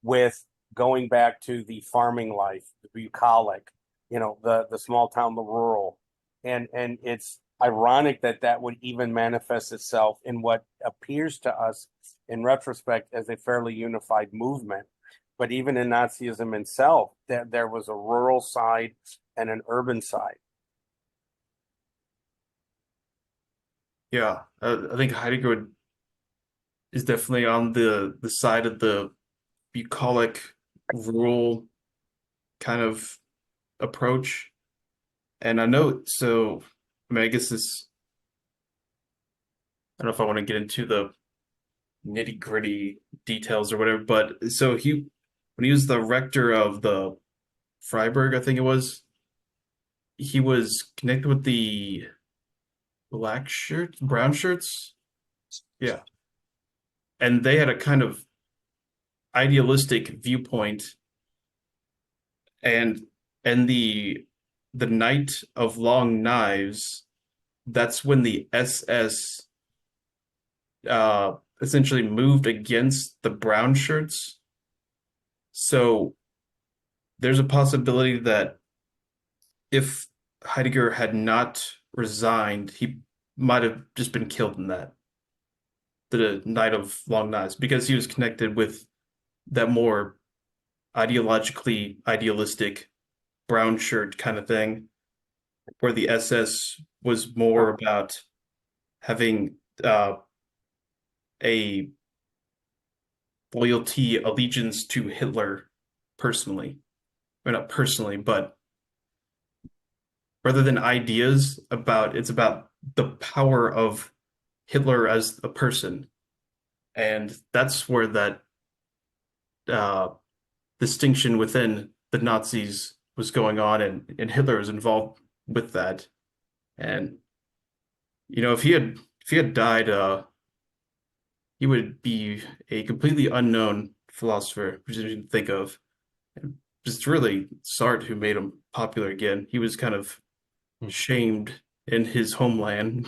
with going back to the farming life, the bucolic, the small town, the rural, and it's ironic that that would even manifest itself in what appears to us in retrospect as a fairly unified movement. But even in Nazism itself, there was a rural side and an urban side. Yeah. I think Heidegger is definitely on the side of the bucolic rural kind of approach. And I know, so I mean, I guess this, I don't know if I want to get into the nitty-gritty details or whatever, but so when he was the rector of the Freiburg, I think it was, he was connected with the brown shirts. Yeah. And they had a kind of idealistic viewpoint and the night of long knives, that's when the SS essentially moved against the brown shirts. So there's a possibility that if Heidegger had not resigned, he might have just been killed in that, the Night of Long Knives, because he was connected with that more ideologically idealistic brown shirt kind of thing, where the SS was more about having a loyalty, allegiance to Hitler personally. Or not personally, but rather than ideas about it's about the power of Hitler as a person. And that's where that uh, distinction within the Nazis was going on, and Hitler was involved with that. And if he had died, he would be a completely unknown philosopher, which I didn't think of. And it's really Sartre who made him popular again. He was kind of shamed in his homeland.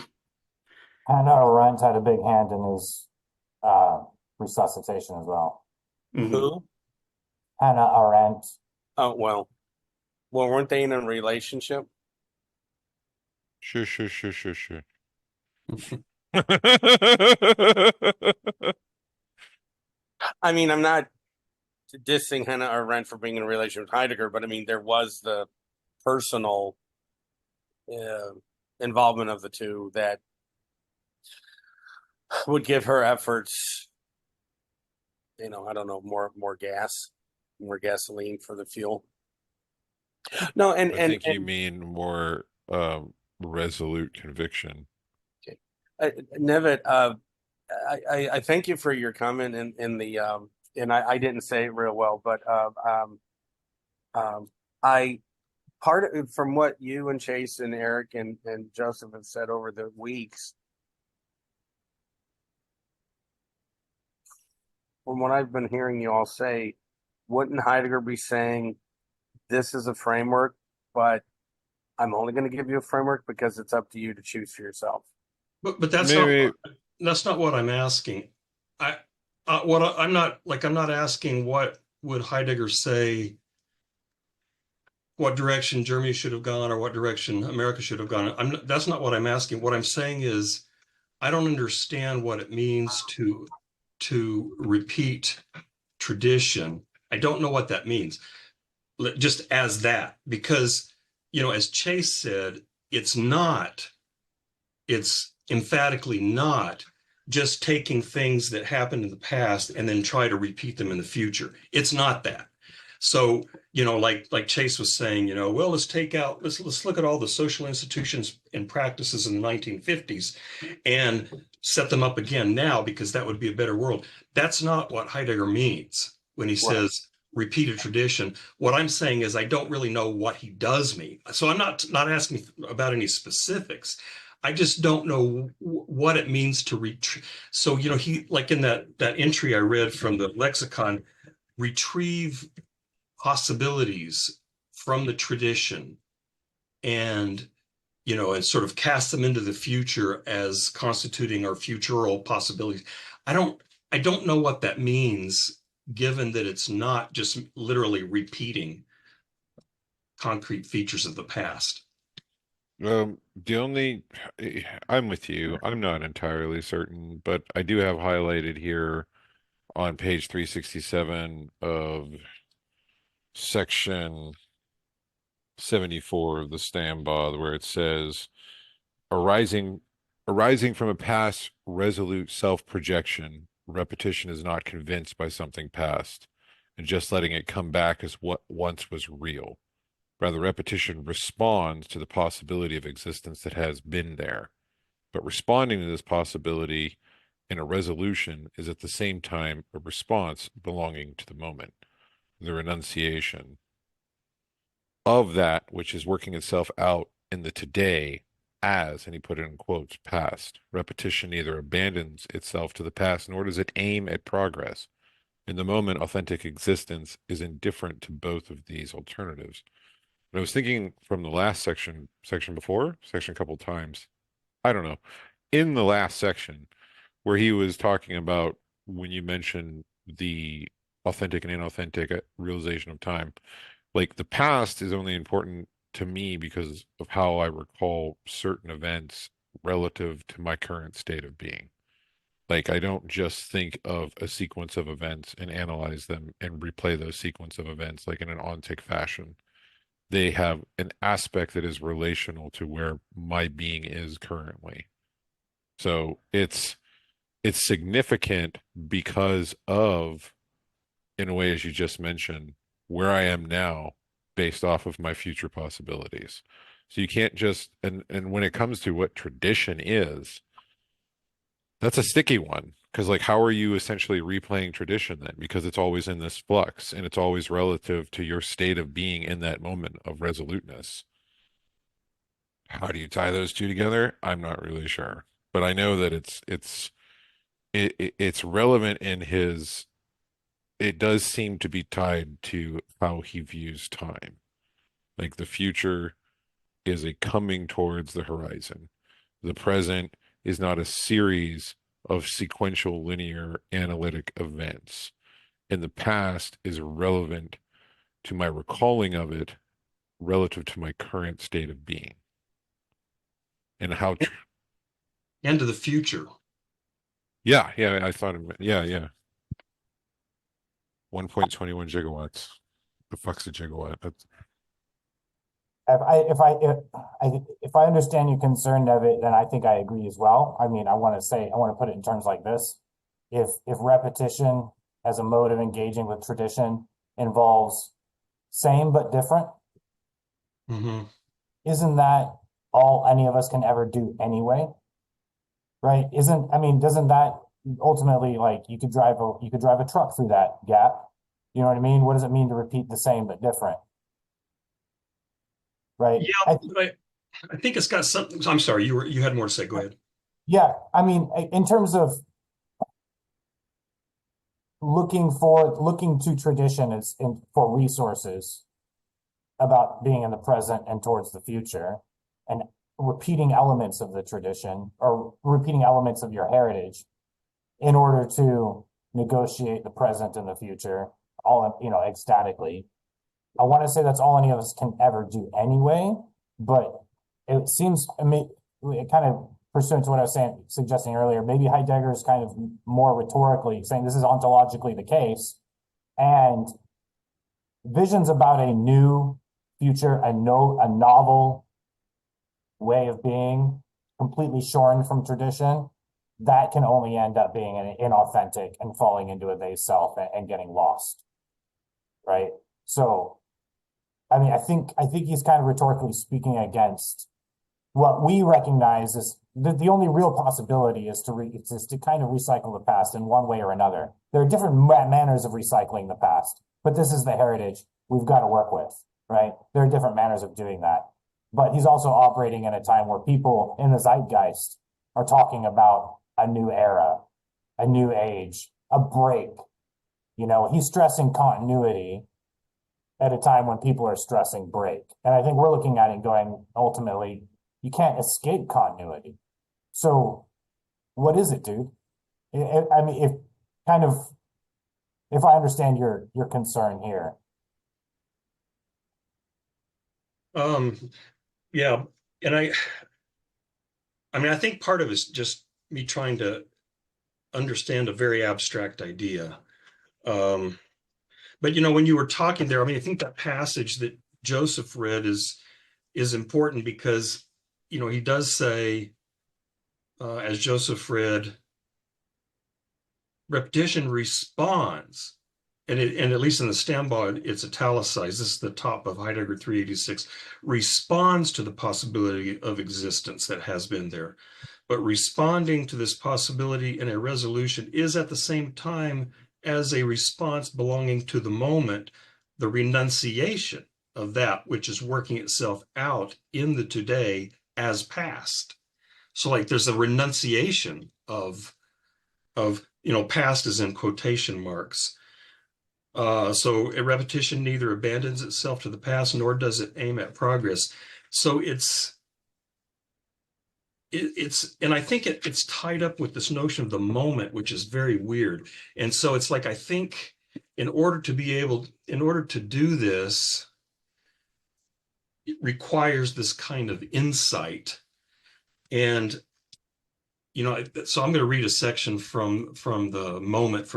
Hannah Arendt had a big hand in his resuscitation as well. Mhm. Who? Hannah Arendt. Oh, well, weren't they in a relationship? Sure, sure, sure, sure, sure. I mean, I'm not dissing Hannah Arendt for being in a relationship with Heidegger, but I mean, there was the personal uh, involvement of the two that would give her efforts, I don't know, more gasoline for the fuel. No, and I and think you and mean more resolute conviction. Nevitt, I thank you for your comment in the and I didn't say it real well, but I part of from what you and Chase and Eric and Joseph have said over the weeks, from what I've been hearing you all say, wouldn't Heidegger be saying this is a framework, but I'm only going to give you a framework because it's up to you to choose for yourself? But Maybe that's not what I'm asking. I I'm not asking what would Heidegger say, what direction Germany should have gone or what direction America should have gone. That's not what I'm asking. What I'm saying is I don't understand what it means to repeat tradition. I don't know what that means. Just as that, because as Chase said, it's emphatically not just taking things that happened in the past and then try to repeat them in the future. It's not that. So, like Chase was saying, well, let's look at all the social institutions and practices in the 1950s and set them up again now because that would be a better world. That's not what Heidegger means when he Right. says repeated tradition. What I'm saying is I don't really know what he does mean. So I'm not asking about any specifics. I just don't know what it means to So, he like in that entry I read from the lexicon, retrieve possibilities from the tradition and and sort of cast them into the future as constituting our futural possibilities. I don't know what that means, given that it's not just literally repeating concrete features of the past. the only I'm with you. I'm not entirely certain, but I do have highlighted here on page 367 of section 74 of the Stambod where it says arising arising from a past resolute self-projection, repetition is not convinced by something past and just letting it come back as what once was real. Rather, repetition responds to the possibility of existence that has been there. But responding to this possibility in a resolution is at the same time a response belonging to the moment, the renunciation of that which is working itself out in the today as, and he put it in quotes, past. Repetition neither abandons itself to the past nor does it aim at progress. In the moment, authentic existence is indifferent to both of these alternatives. And I was thinking from the last section before, section a couple times, I don't know, in the last section, where he was talking about when you mentioned the authentic and inauthentic realization of time. Like the past is only important to me because of how I recall certain events relative to my current state of being. Like I don't just think of a sequence of events and analyze them and replay those sequence of events like in an ontic fashion. They have an aspect that is relational to where my being is currently. So it's significant because of, in a way, as you just mentioned, where I am now based off of my future possibilities. So you can't just, and when it comes to what tradition is, that's a sticky one. Because like how are you essentially replaying tradition then? Because it's always in this flux and it's always relative to your state of being in that moment of resoluteness. How do you tie those two together? I'm not really sure. But I know that it's relevant in his, it does seem to be tied to how he views time. Like the future is a coming towards the horizon. The present is not a series of sequential linear analytic events. And the past is relevant to my recalling of it relative to my current state of being. And how, And to the future. yeah, I thought, yeah. 1.21 gigawatts. The fuck's a gigawatt? That's, If I understand your concern of it, then I think I agree as well. I mean, I want to put it in terms like this. If repetition as a mode of engaging with tradition involves same but different, Hmm. isn't that all any of us can ever do anyway? Right? Doesn't that ultimately, like, you could drive a truck through that gap? You know what I mean? What does it mean to repeat the same but different? Right? Yeah, I think it's got something. I'm sorry, you had more to say. Go ahead. Yeah, I mean, in terms of looking to tradition for resources about being in the present and towards the future, and repeating elements of the tradition or repeating elements of your heritage in order to negotiate the present and the future, all, ecstatically. I want to say that's all any of us can ever do anyway, but it seems, it kind of pursuant to what I was suggesting earlier, maybe Heidegger is kind of more rhetorically saying this is ontologically the case, and visions about a new future, a novel way of being, completely shorn from tradition, that can only end up being an inauthentic and falling into a they self and getting lost, right? So, I mean, I think he's kind of rhetorically speaking against what we recognize is the only real possibility is to kind of recycle the past in one way or another. There are different manners of recycling the past, but this is the heritage we've got to work with, right? There are different manners of doing that. But he's also operating in a time where people in the zeitgeist are talking about a new era, a new age, a break. He's stressing continuity at a time when people are stressing break. And I think we're looking at it going, ultimately, you can't escape continuity. So what is it, dude? I mean, if I understand your concern here. Yeah, and I mean, I think part of it is just me trying to understand a very abstract idea. But when you were talking there, I mean, I think that passage that Joseph read is important because he does say, as Joseph read, repetition responds, and at least in the Stambod, it's italicized. This is the top of Heidegger 386, responds to the possibility of existence that has been there. But responding to this possibility in a resolution is at the same time as a response belonging to the moment, the renunciation of that which is working itself out in the today as past. So like there's a renunciation of past is in quotation marks. So a repetition neither abandons itself to the past nor does it aim at progress. So and I think it's tied up with this notion of the moment, which is very weird. And so it's like, I think in order to do this, it requires this kind of insight. And, so I'm going to read a section from the moment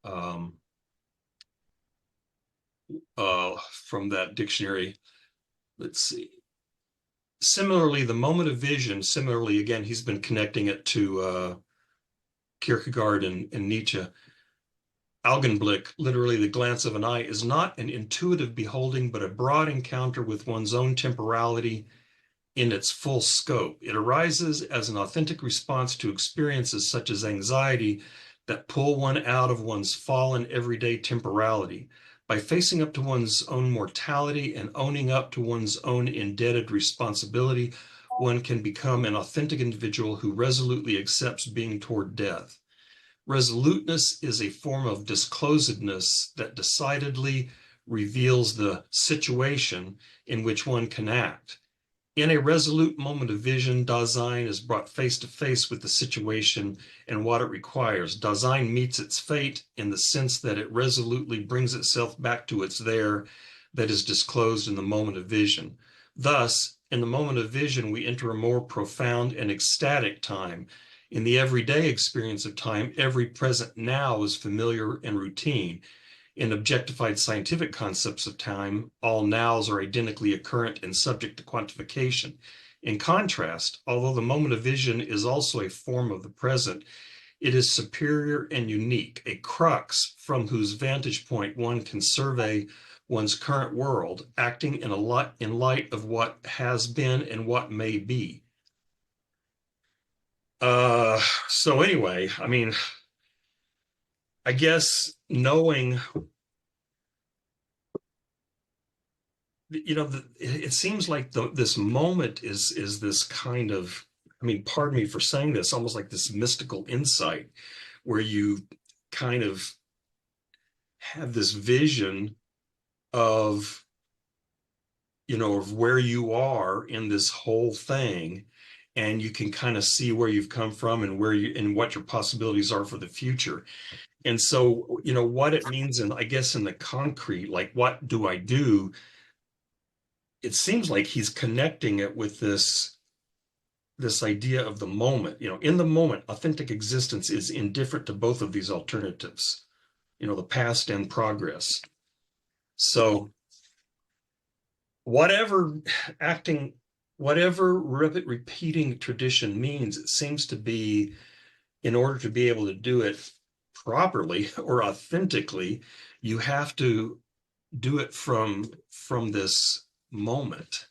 um, from that dictionary. Let's see. Similarly, the moment of vision, similarly, again, he's been connecting it to Kierkegaard and Nietzsche. Augenblick, literally the glance of an eye, is not an intuitive beholding, but a broad encounter with one's own temporality in its full scope. It arises as an authentic response to experiences such as anxiety that pull one out of one's fallen everyday temporality. By facing up to one's own mortality and owning up to one's own indebted responsibility, one can become an authentic individual who resolutely accepts being toward death. Resoluteness is a form of disclosedness that decidedly reveals the situation in which one can act. In a resolute moment of vision, Dasein is brought face to face with the situation and what it requires. Dasein meets its fate in the sense that it resolutely brings itself back to its there that is disclosed in the moment of vision. Thus, in the moment of vision, we enter a more profound and ecstatic time. In the everyday experience of time, every present now is familiar and routine. In objectified scientific concepts of time, all nows are identically occurrent and subject to quantification. In contrast, although the moment of vision is also a form of the present, it is superior and unique, a crux from whose vantage point one can survey one's current world, acting in light of what has been and what may be. So anyway, I mean, I guess knowing, it seems like this moment is this kind of, I mean, pardon me for saying this, almost like this mystical insight where you kind of have this vision of, of where you are in this whole thing, and you can kind of see where you've come from and and what your possibilities are for the future. And so, what it means, and I guess in the concrete, like, what do I do? It seems like he's connecting it with this idea of the moment. In the moment, authentic existence is indifferent to both of these alternatives, the past and progress. So whatever acting, whatever repeating tradition means, it seems to be, in order to be able to do it properly or authentically, you have to do it from this moment.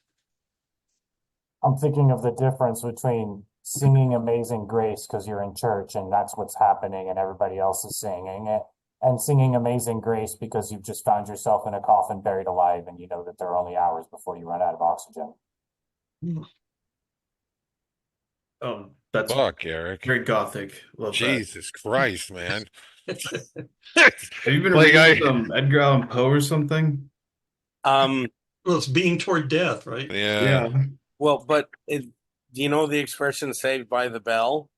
I'm thinking of the difference between singing Amazing Grace because you're in church and that's what's happening and everybody else is singing it, and singing Amazing Grace because you've just found yourself in a coffin buried alive and you know that there are only hours before you run out of oxygen. That's Fuck, Eric. very gothic. Love that. Jesus Christ, man. Have you been Like reading some Edgar Allan Poe or something? Um, Well, it's being toward death, right? yeah. well, but do you know the expression "saved by the bell"?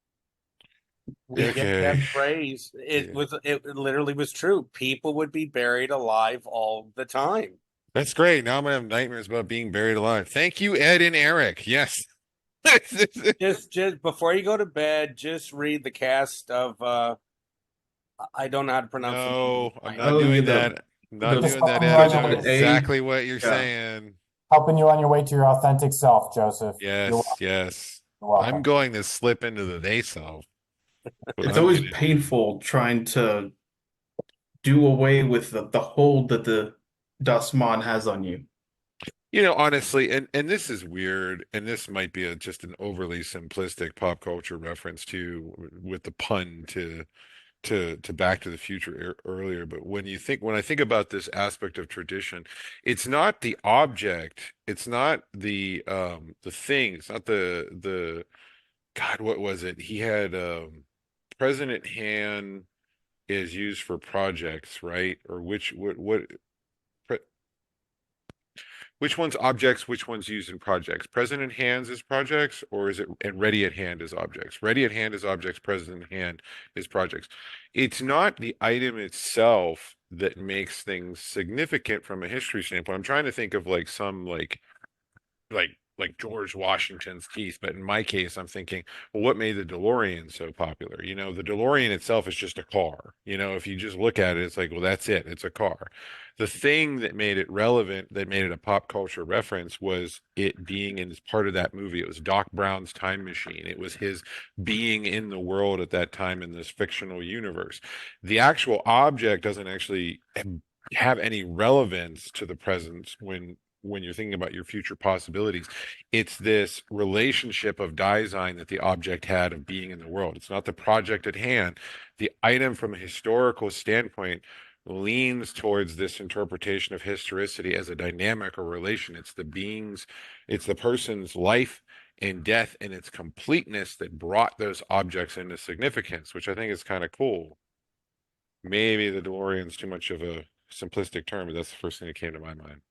We get Okay. that phrase. It literally was true. People would be buried alive all the time. That's great. Now I'm gonna have nightmares about being buried alive. Thank you, Ed and Eric. Yes. Just before you go to bed, just read the cast of I don't know how to pronounce the No, movie. I'm not Oh, doing yeah, that. I'm not the doing that, Just Ed. I helping know you on your way, exactly what you're Yeah. saying. helping you on your way to your authentic self, Joseph. Yes, yes. You're welcome. I'm going to slip into the they self. But It's I'm always gonna, painful trying to do away with the hold that the Dasman has on you. honestly, and this is weird, and this might be just an overly simplistic pop culture reference to with the pun to Back to the Future earlier, but when I think about this aspect of tradition, it's not the object, it's not the thing, it's not the God, what was it? He had President Han is used for projects, right? Or which which one's objects, which one's used in projects? Present in hands is projects, or is it and ready at hand is objects? Ready at hand is objects, present in hand is projects. It's not the item itself that makes things significant from a history standpoint. I'm trying to think of like some like George Washington's teeth, but in my case, I'm thinking, well, what made the DeLorean so popular? You know, the DeLorean itself is just a car. You know, if you just look at it, it's like, well, that's it. It's a car. The thing that made it relevant, that made it a pop culture reference, was it being in as part of that movie. It was Doc Brown's time machine. It was his being in the world at that time in this fictional universe. The actual object doesn't actually have any relevance to the present when you're thinking about your future possibilities. It's this relationship of design that the object had of being in the world. It's not the project at hand. The item from a historical standpoint leans towards this interpretation of historicity as a dynamic or relation. It's the being's, it's the person's life and death and its completeness that brought those objects into significance, which I think is kind of cool. Maybe the DeLorean's too much of a simplistic term, but that's the first thing that came to my mind.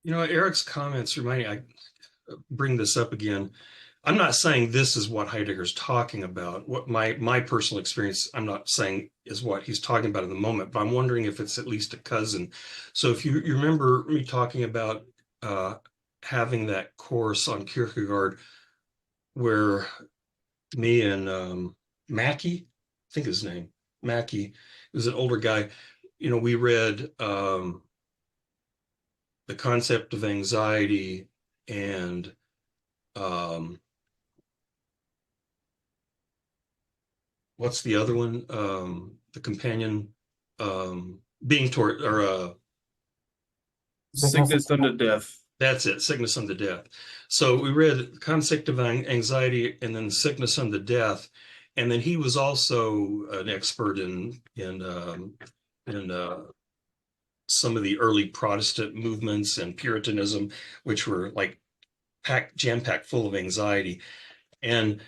You know, Eric's comments remind me, I bring this up again. I'm not saying this is what Heidegger's talking about. What my personal experience, I'm not saying is what he's talking about in the moment, but I'm wondering if it's at least a cousin. So if you remember me talking about having that course on Kierkegaard where me and Mackie, I think his name, Mackie, he was an older guy, you know, we read the concept of anxiety and what's the other one? The companion being toward or Sickness unto death. that's it, sickness unto death. So we read the concept of anxiety and then sickness unto death, and then he was also an expert in some of the early Protestant movements and Puritanism, which were like jam-packed full of anxiety. And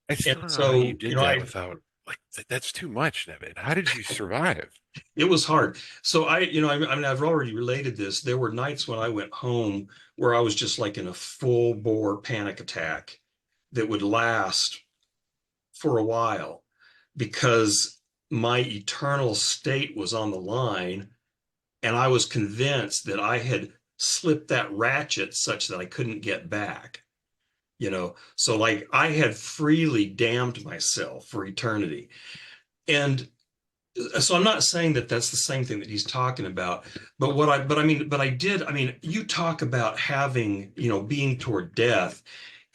I still don't know so, how you did you know, that without like that's too much, Nevin. How did you survive? it was hard. So I mean, I've already related this. There were nights when I went home where I was just like in a full bore panic attack that would last for a while because my eternal state was on the line. And I was convinced that I had slipped that ratchet such that I couldn't get back, you know? So like I had freely damned myself for eternity. And so I'm not saying that that's the same thing that he's talking about, but I mean, you talk about having, you know, being toward death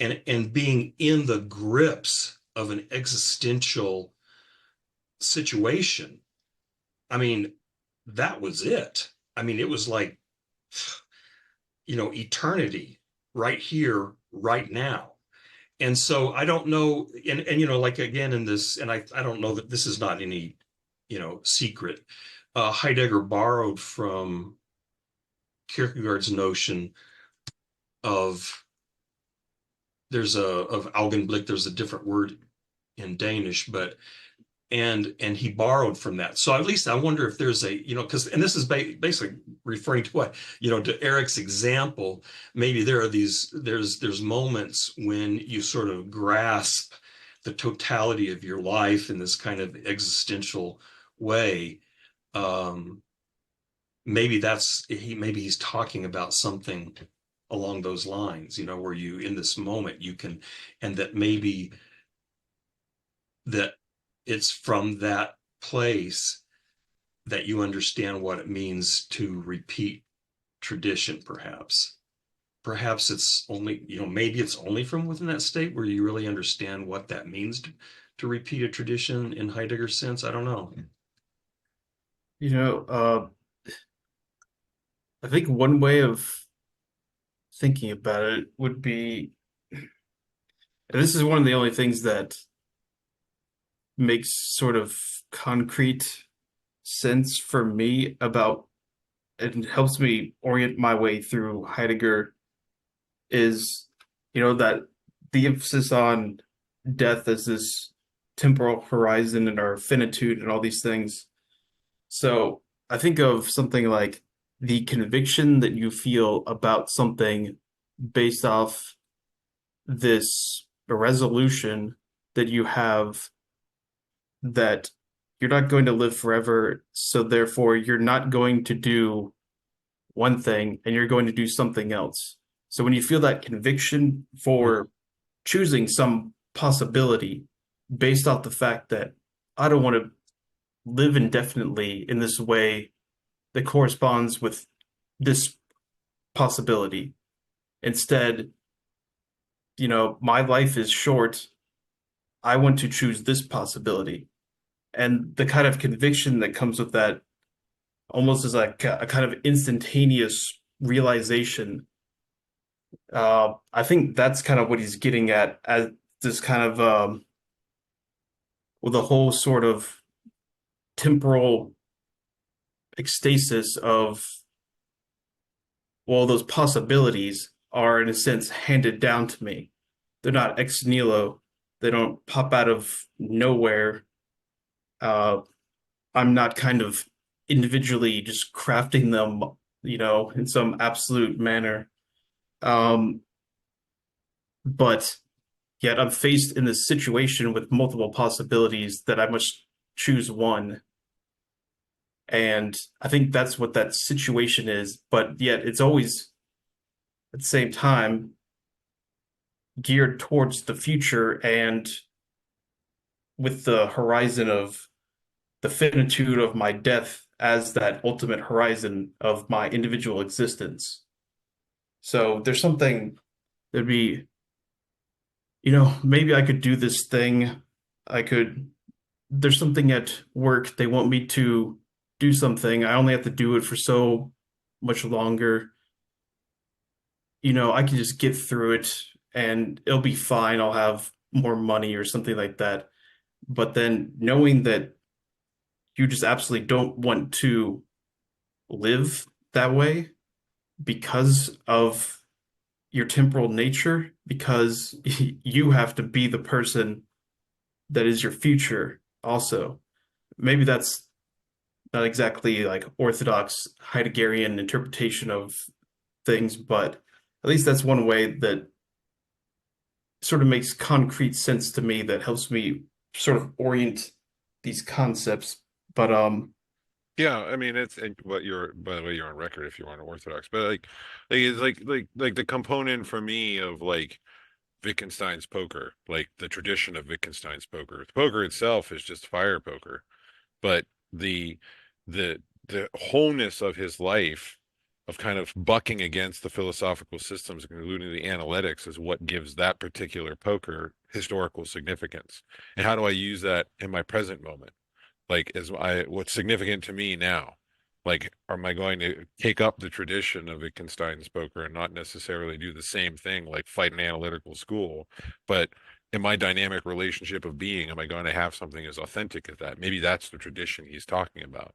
and being in the grips of an existential situation. I mean, that was it. I mean, it was like, you know, eternity right here, right now. And so I don't know, and you know, like again in this, and I don't know that this is not any, you know, secret. Heidegger borrowed from Kierkegaard's notion of of Augenblick, there's a different word in Danish, but and he borrowed from that. So at least I wonder if there's a, you know, because and this is basically referring to what, you know, to Eric's example. Maybe there are there's moments when you sort of grasp the totality of your life in this kind of existential way. Maybe maybe he's talking about something along those lines, you know, where you in this moment you can, and that maybe that it's from that place that you understand what it means to repeat tradition, perhaps. Perhaps it's only, you know, maybe it's only from within that state where you really understand what that means to repeat a tradition in Heidegger's sense. I don't know. You know, I think one way of thinking about it would be, and this is one of the only things that makes sort of concrete sense for me about it helps me orient my way through Heidegger is, you know, that the emphasis on death as this temporal horizon and our finitude and all these things. So I think of something like the conviction that you feel about something based off this resolution that you have that you're not going to live forever, so therefore you're not going to do one thing and you're going to do something else. So when you feel that conviction for choosing some possibility based off the fact that I don't want to live indefinitely in this way that corresponds with this possibility. Instead, my life is short. I want to choose this possibility. And the kind of conviction that comes with that almost is like a kind of instantaneous realization. I think that's kind of what he's getting at as this kind of with a whole sort of temporal ecstasis of, well, those possibilities are in a sense handed down to me. They're not ex nihilo. They don't pop out of nowhere. Uh, I'm not kind of individually just crafting them, in some absolute manner. Um, but yet I'm faced in this situation with multiple possibilities that I must choose one. And I think that's what that situation is. But yet it's always at the same time geared towards the future and with the horizon of the finitude of my death as that ultimate horizon of my individual existence. So there's something that'd be, maybe I could do this thing. There's something at work. They want me to do something. I only have to do it for so much longer. I can just get through it and it'll be fine. I'll have more money or something like that. But then knowing that you just absolutely don't want to live that way because of your temporal nature, because you have to be the person that is your future also. Maybe that's not exactly like orthodox Heideggerian interpretation of things, but at least that's one way that sort of makes concrete sense to me that helps me sort of orient these concepts. But Yeah, I mean it's and what you're by the way you're on record if you aren't Orthodox, but like it's like the component for me of like Wittgenstein's poker, like the tradition of Wittgenstein's poker. The poker itself is just fire poker, but the the the wholeness of his life of kind of bucking against the philosophical systems, including the analytics, is what gives that particular poker historical significance. And how do I use that in my present moment? Like, what's significant to me now? Like, am I going to take up the tradition of Wittgenstein's poker and not necessarily do the same thing, like fight an analytical school? But in my dynamic relationship of being, am I going to have something as authentic as that? Maybe that's the tradition he's talking about.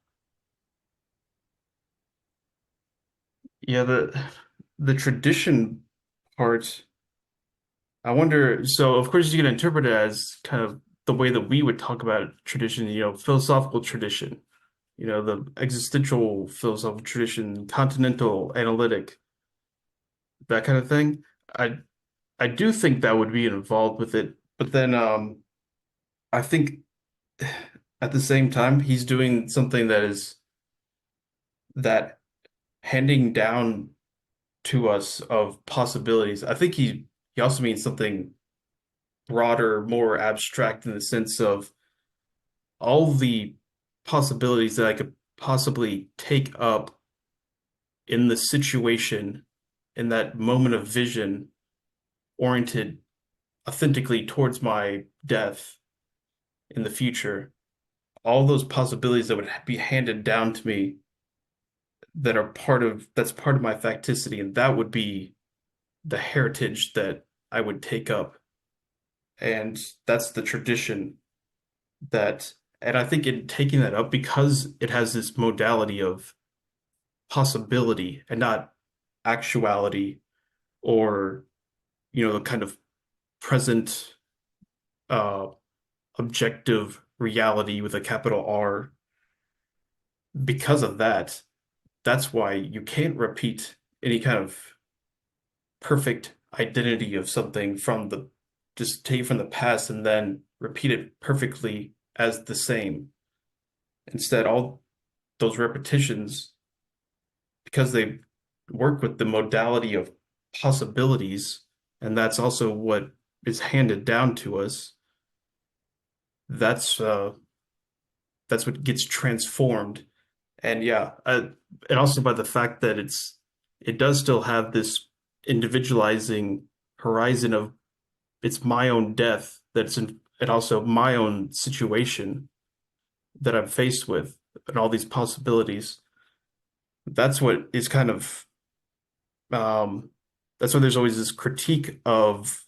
yeah, the tradition part, I wonder, so of course you can interpret it as kind of the way that we would talk about tradition, philosophical tradition, the existential philosophical tradition, continental analytic, that kind of thing. I I do think that would be involved with it, but then I think at the same time he's doing something that handing down to us of possibilities. I think he also means something broader, more abstract in the sense of all the possibilities that I could possibly take up in the situation in that moment of vision oriented authentically towards my death in the future. All those possibilities that would be handed down to me that's part of my facticity, and that would be the heritage that I would take up. And that's the tradition that, and I think in taking that up, because it has this modality of possibility and not actuality or, the kind of present uh objective reality with a capital R, because of that, that's why you can't repeat any kind of perfect identity of something from the just take it from the past and then repeat it perfectly as the same. Instead, all those repetitions, because they work with the modality of possibilities, and that's also what is handed down to us, that's uh that's what gets transformed. And yeah, and also by the fact that it does still have this individualizing horizon of it's my own death that's in, and also my own situation that I'm faced with and all these possibilities. That's what is kind of um that's why there's always this critique of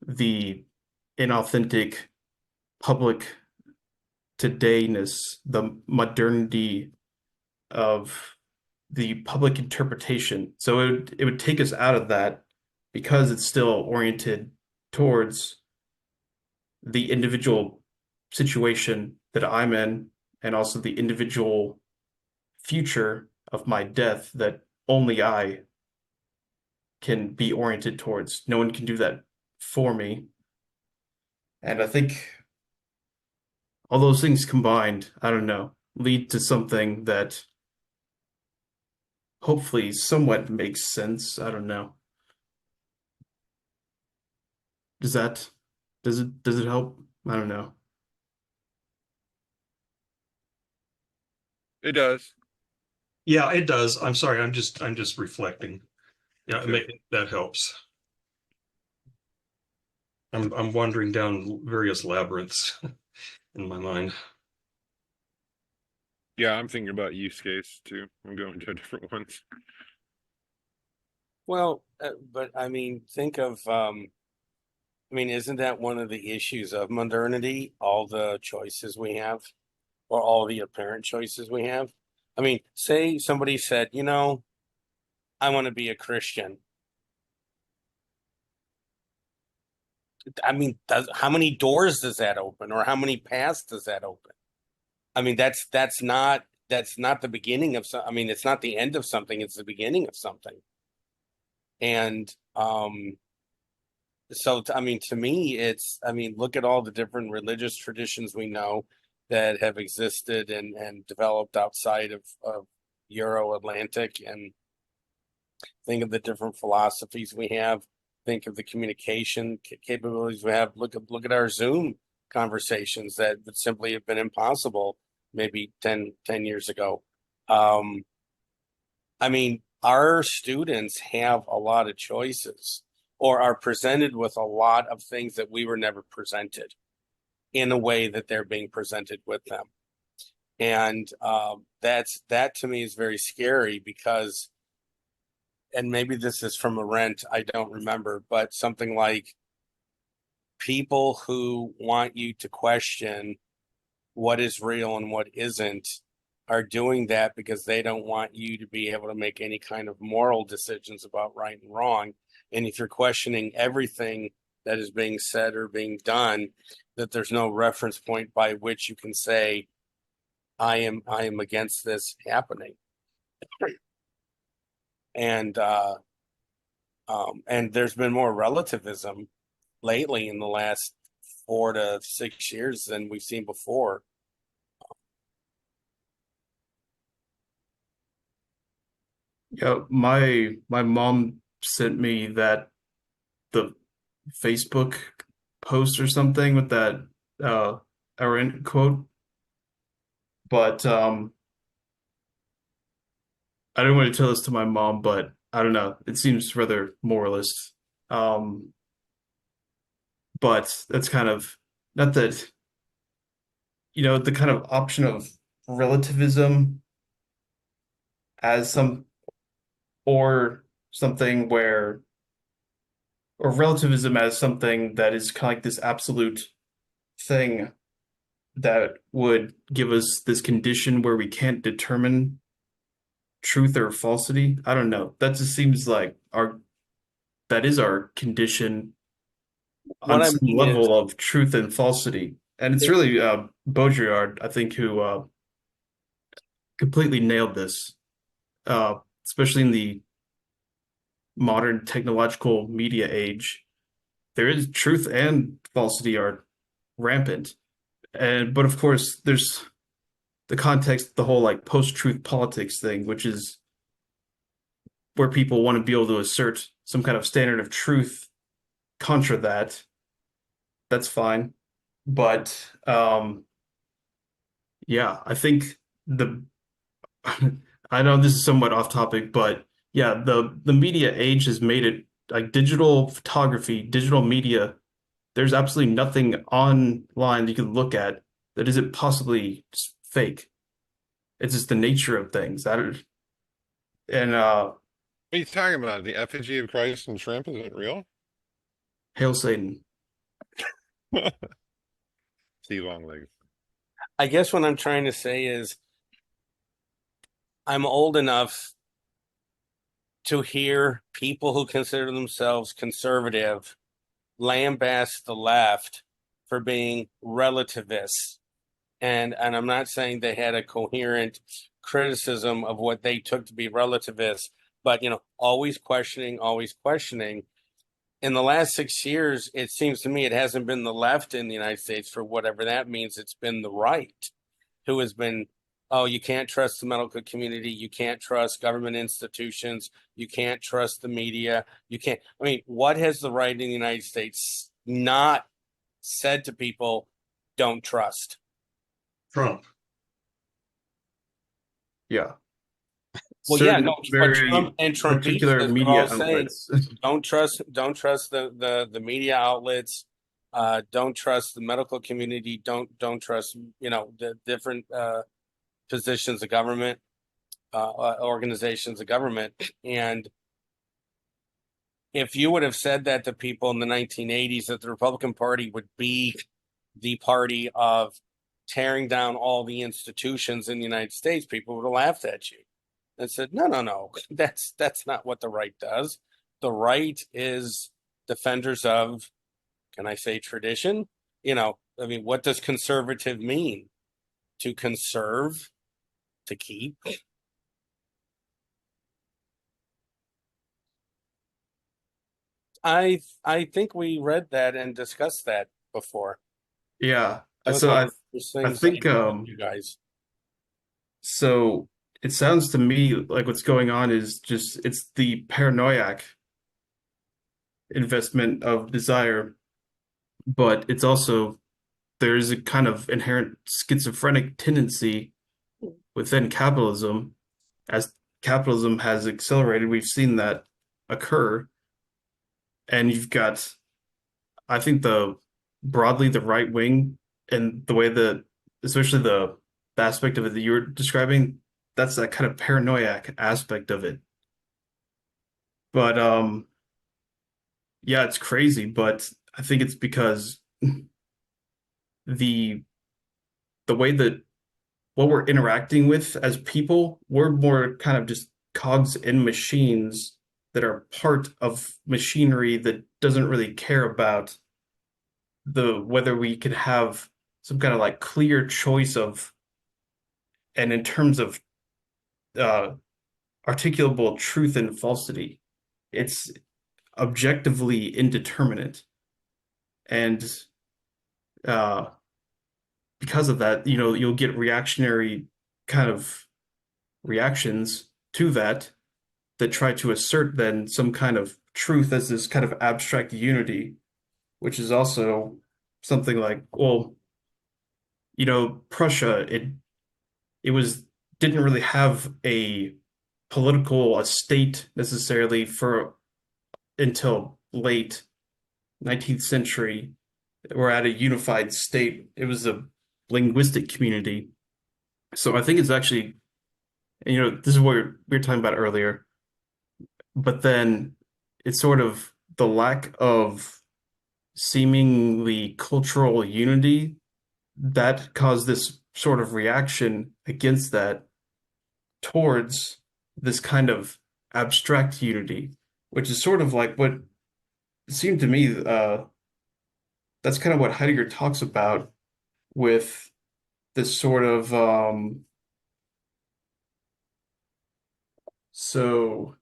the inauthentic public todayness, the modernity of the public interpretation. So it would take us out of that because it's still oriented towards the individual situation that I'm in and also the individual future of my death that only I can be oriented towards. No one can do that for me. And I think all those things combined, I don't know, lead to something that hopefully somewhat makes sense. I don't know. Does that does it help? I don't know. It does. Yeah, it does. I'm sorry. I'm just reflecting. Yeah, Too. that helps. I'm wandering down various labyrinths in my mind. Yeah, I'm thinking about use case too. I'm going to different ones. Well, but I mean, think of, I mean, isn't that one of the issues of modernity? All the choices we have, or all the apparent choices we have. I mean, say somebody said, you know, I want to be a Christian. I mean, how many doors does that open, or how many paths does that open? I mean, that's not the beginning of some. I mean, it's not the end of something; it's the beginning of something. And so I mean, to me, it's I mean, look at all the different religious traditions we know that have existed and developed outside of Euro Atlantic, and think of the different philosophies we have. Think of the communication capabilities we have. Look at our Zoom conversations that would simply have been impossible maybe 10 years ago. Um, I mean, our students have a lot of choices or are presented with a lot of things that we were never presented in a way that they're being presented with them. And that to me is very scary because, and maybe this is from Arendt, I don't remember, but something like people who want you to question what is real and what isn't are doing that because they don't want you to be able to make any kind of moral decisions about right and wrong. And if you're questioning everything that is being said or being done, that there's no reference point by which you can say, I am against this happening. And and there's been more relativism lately in the last 4 to 6 years than we've seen before. Yeah, my mom sent me that the Facebook post or something with that Arendt quote, but I didn't want to tell this to my mom, but I don't know. It seems rather moralist. Um, but that's kind of not that, the kind of option of relativism as some or something where or relativism as something that is kind of like this absolute thing that would give us this condition where we can't determine truth or falsity. I don't know. That just seems like our that is our condition What on I some mean is, level of truth and falsity. And it's it, really Baudrillard, I think, who completely nailed this, especially in the modern technological media age. There is truth and falsity are rampant. And but of course there's the context, the whole like post-truth politics thing, which is where people want to be able to assert some kind of standard of truth contra that. That's fine. But yeah, I think the I know this is somewhat off topic, but yeah, the media age has made it like digital photography, digital media. There's absolutely nothing online that you can look at that isn't possibly just fake. It's just the nature of things. And What are you talking about? The effigy of Christ and shrimp isn't real? hail Satan. See long legs. I guess what I'm trying to say is I'm old enough to hear people who consider themselves conservative lambast the left for being relativists. And I'm not saying they had a coherent criticism of what they took to be relativists, but always questioning, always questioning. In the last 6 years, it seems to me it hasn't been the left in the United States, for whatever that means. It's been the right who has been, oh, you can't trust the medical community. You can't trust government institutions. You can't trust the media. You can't. I mean, what has the right in the United States not said to people, don't trust? Trump. Yeah. Well, yeah, Certain no, but very Trump and particular Trumpistas are media all saying, outlets. don't trust the media outlets, don't trust the medical community, don't trust the different positions of government, organizations of government. And if you would have said that to people in the 1980s, that the Republican Party would be the party of tearing down all the institutions in the United States, people would have laughed at you and said, no, that's not what the right does. The right is defenders of, can I say, tradition? I mean, what does conservative mean? To conserve, to keep. I think we read that and discussed that before. Yeah. That was So one I of the first I things I think told you guys. so it sounds to me like what's going on is just it's the paranoiac investment of desire, but it's also there's a kind of inherent schizophrenic tendency within capitalism. As capitalism has accelerated, we've seen that occur. And you've got, I think, broadly the right wing and the way that, especially the aspect of it that you were describing, that's that kind of paranoiac aspect of it. But yeah, it's crazy, but I think it's because the the way that what we're interacting with as people, we're more kind of just cogs in machines that are part of machinery that doesn't really care about the whether we could have some kind of like clear choice of and in terms of uh articulable truth and falsity. It's objectively indeterminate. And uh because of that, you'll get reactionary kind of reactions to that that try to assert then some kind of truth as this kind of abstract unity, which is also something like, well, Prussia, it was didn't really have a state necessarily for until late 19th century. We're at a unified state. It was a linguistic community. So I think it's actually, this is what we were talking about earlier, but then it's sort of the lack of seemingly cultural unity that caused this sort of reaction against that towards this kind of abstract unity, which is sort of like what it seemed to me that's kind of what Heidegger talks about with this sort of So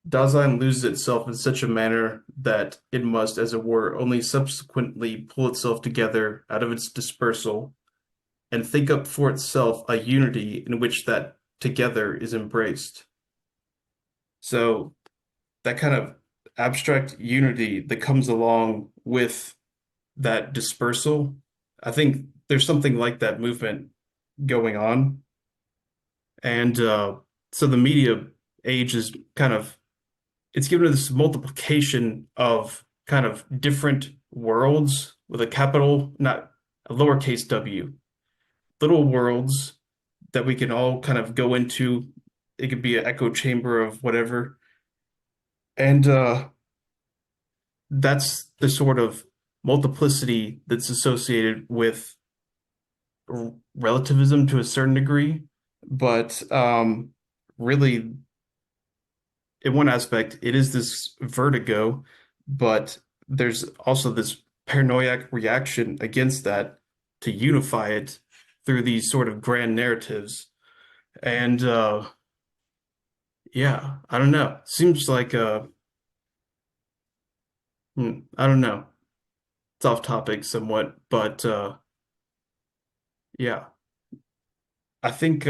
Dasein loses itself in such a manner that it must, as it were, only subsequently pull itself together out of its dispersal and think up for itself a unity in which that together is embraced. So that kind of abstract unity that comes along with that dispersal, I think there's something like that movement going on. And so the media age is kind of it's given this multiplication of kind of different worlds with a capital, not a lowercase w, little worlds that we can all kind of go into. It could be an echo chamber of whatever. And that's the sort of multiplicity that's associated with relativism to a certain degree. But really, in one aspect, it is this vertigo, but there's also this paranoid reaction against that to unify it through these sort of grand narratives. And yeah, I don't know. Seems like I don't know. It's off topic somewhat, but yeah, I think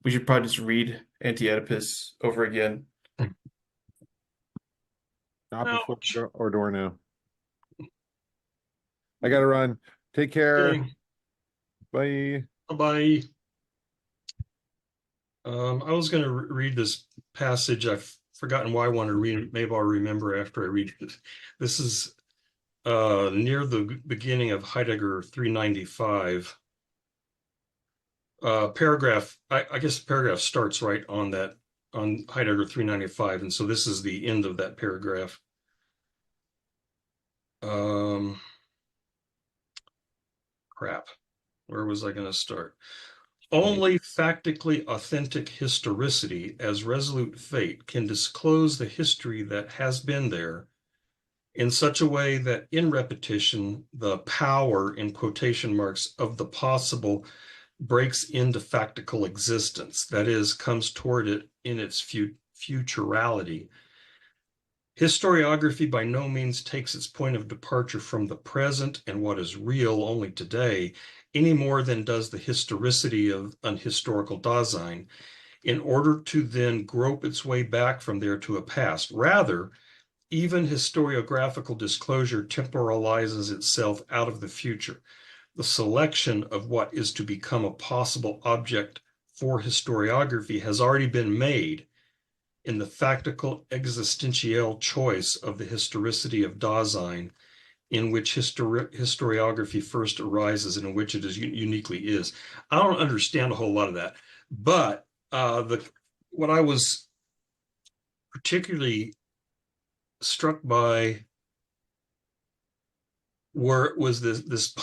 we should probably just read Anti-Oedipus over again. Not Ouch. before Adorno. I gotta run. Take care. Okay, Bye. bye-bye. I was going to read this passage. I've forgotten why I want to read it. Maybe I'll remember after I read it. This is near the beginning of Heidegger 395. Paragraph, I guess the paragraph starts right on that, on Heidegger 395. And so this is the end of that paragraph. Crap. Where was I going to start? Only factically authentic historicity as resolute fate can disclose the history that has been there in such a way that in repetition, the power, in quotation marks, of the possible breaks into factical existence, that is, comes toward it in its futurality. Historiography by no means takes its point of departure from the present and what is real only today, any more than does the historicity of an historical Dasein, in order to then grope its way back from there to a past. Rather, even historiographical disclosure temporalizes itself out of the future. The selection of what is to become a possible object for historiography has already been made in the factical existential choice of the historicity of Dasein, in which historiography first arises and in which it is uniquely is. I don't understand a whole lot of that, but what I was particularly struck by was this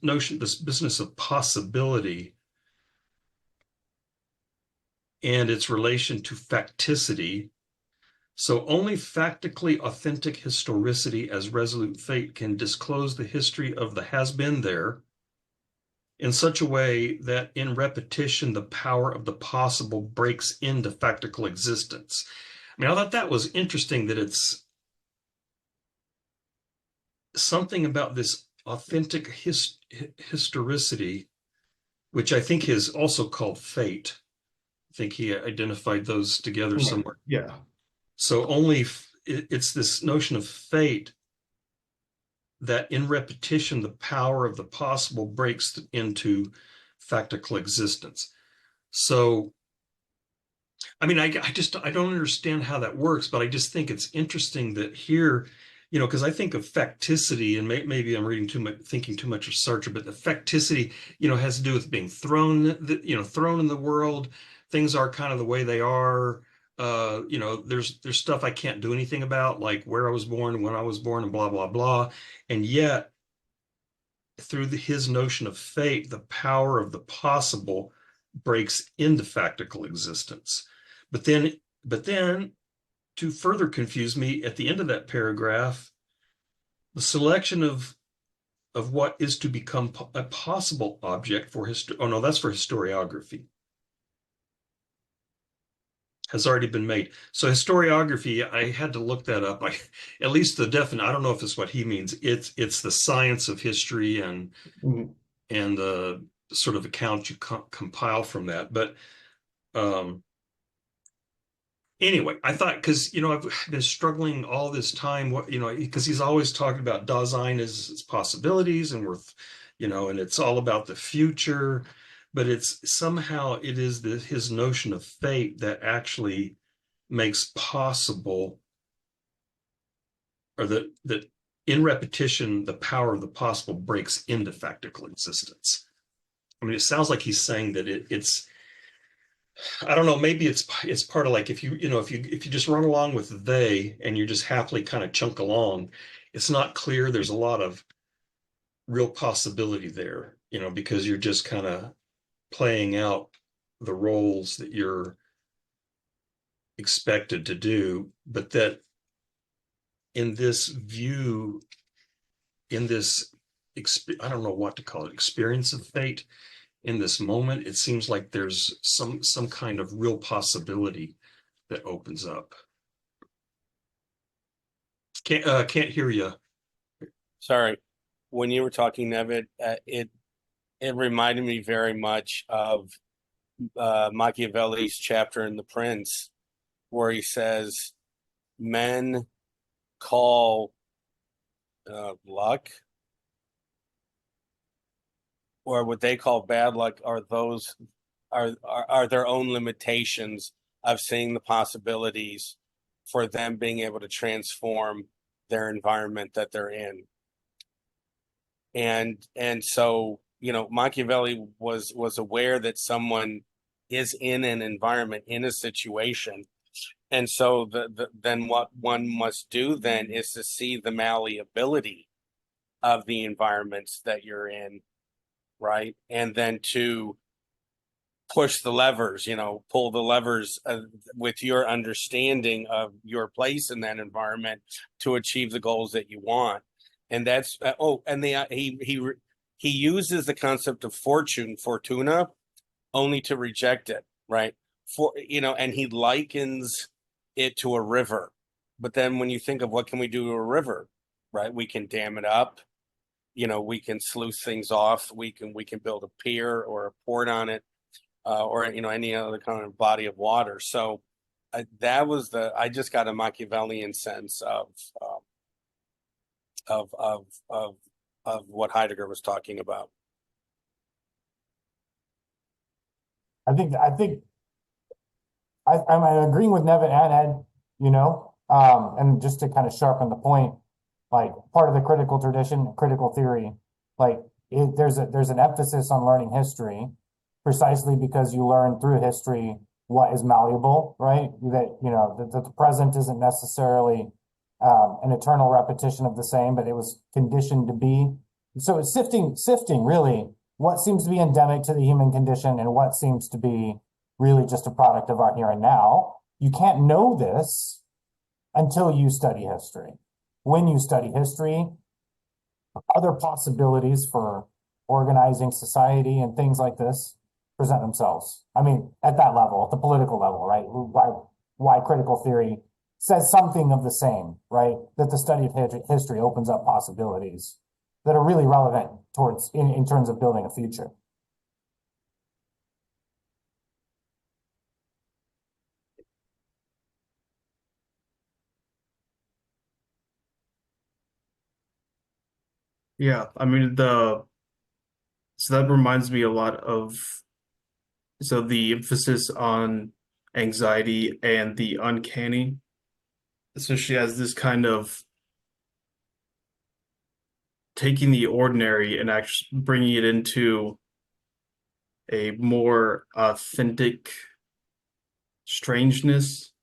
notion, this business of possibility and its relation to facticity. So only factically authentic historicity as resolute fate can disclose the history of the has-been there in such a way that in repetition, the power of the possible breaks into factical existence. I mean, I thought that was interesting, that it's something about this authentic historicity, which I think is also called fate. I think he identified those together somewhere. Yeah. So it's this notion of fate that in repetition, the power of the possible breaks into factical existence. So, I mean, I don't understand how that works, but I just think it's interesting that here, because I think of facticity, and maybe I'm thinking too much of Sartre, but the facticity, has to do with being thrown in the world. Things are kind of the way they are. There's stuff I can't do anything about, like where I was born, when I was born, and blah, blah, blah. And yet, through his notion of fate, the power of the possible breaks into factical existence. But then, to further confuse me, at the end of that paragraph, the selection of what is to become a possible object for that's for historiography. has already been made. So historiography, I had to look that up. At least the I don't know if it's what he means. It's the science of history Mhm. and the sort of account you compile from that. But um, anyway, I thought because I've been struggling all this time, because he's always talking about Dasein as its possibilities, and and it's all about the future, but it's somehow it is his notion of fate that actually makes possible, or that in repetition, the power of the possible breaks into factical existence. I mean, it sounds like he's saying that it's I don't know, maybe it's part of like if you just run along with they and you just happily kind of chunk along, it's not clear there's a lot of real possibility there, because you're just kind of playing out the roles that you're expected to do, but that in this view, in this I don't know what to call it, experience of fate, in this moment, it seems like there's some kind of real possibility that opens up. Can't hear you. Sorry, when you were talking, Nevid, it reminded me very much of Machiavelli's chapter in The Prince, where he says, "Men call luck, or what they call bad luck, are their own limitations of seeing the possibilities for them being able to transform their environment that they're in." And so, Machiavelli was aware that someone is in an environment, in a situation, and so then what one must do then is to see the malleability of the environments that you're in, right? And then to push the levers, pull the levers with your understanding of your place in that environment to achieve the goals that you want. And that's he uses the concept of fortuna, only to reject it, right? And he likens it to a river. But then when you think of what can we do to a river, right? We can dam it up, we can sluice things off, we can build a pier or a port on it, or any other kind of body of water. So I just got a Machiavellian sense of what Heidegger was talking about. I'm agreeing with Nevin and Ed, and just to kind of sharpen the point, like part of the critical tradition, critical theory, like there's an emphasis on learning history precisely because you learn through history what is malleable, right? That the present isn't necessarily an eternal repetition of the same, but it was conditioned to be. So it's sifting really what seems to be endemic to the human condition and what seems to be really just a product of our here and now. You can't know this until you study history. When you study history, other possibilities for organizing society and things like this present themselves. I mean, at that level, at the political level, right? Why critical theory says something of the same, right? That the study of history opens up possibilities that are really relevant towards in terms of building a future. Yeah, I mean so that reminds me a lot of the emphasis on anxiety and the uncanny. So she has this kind of taking the ordinary and actually bringing it into a more authentic strangeness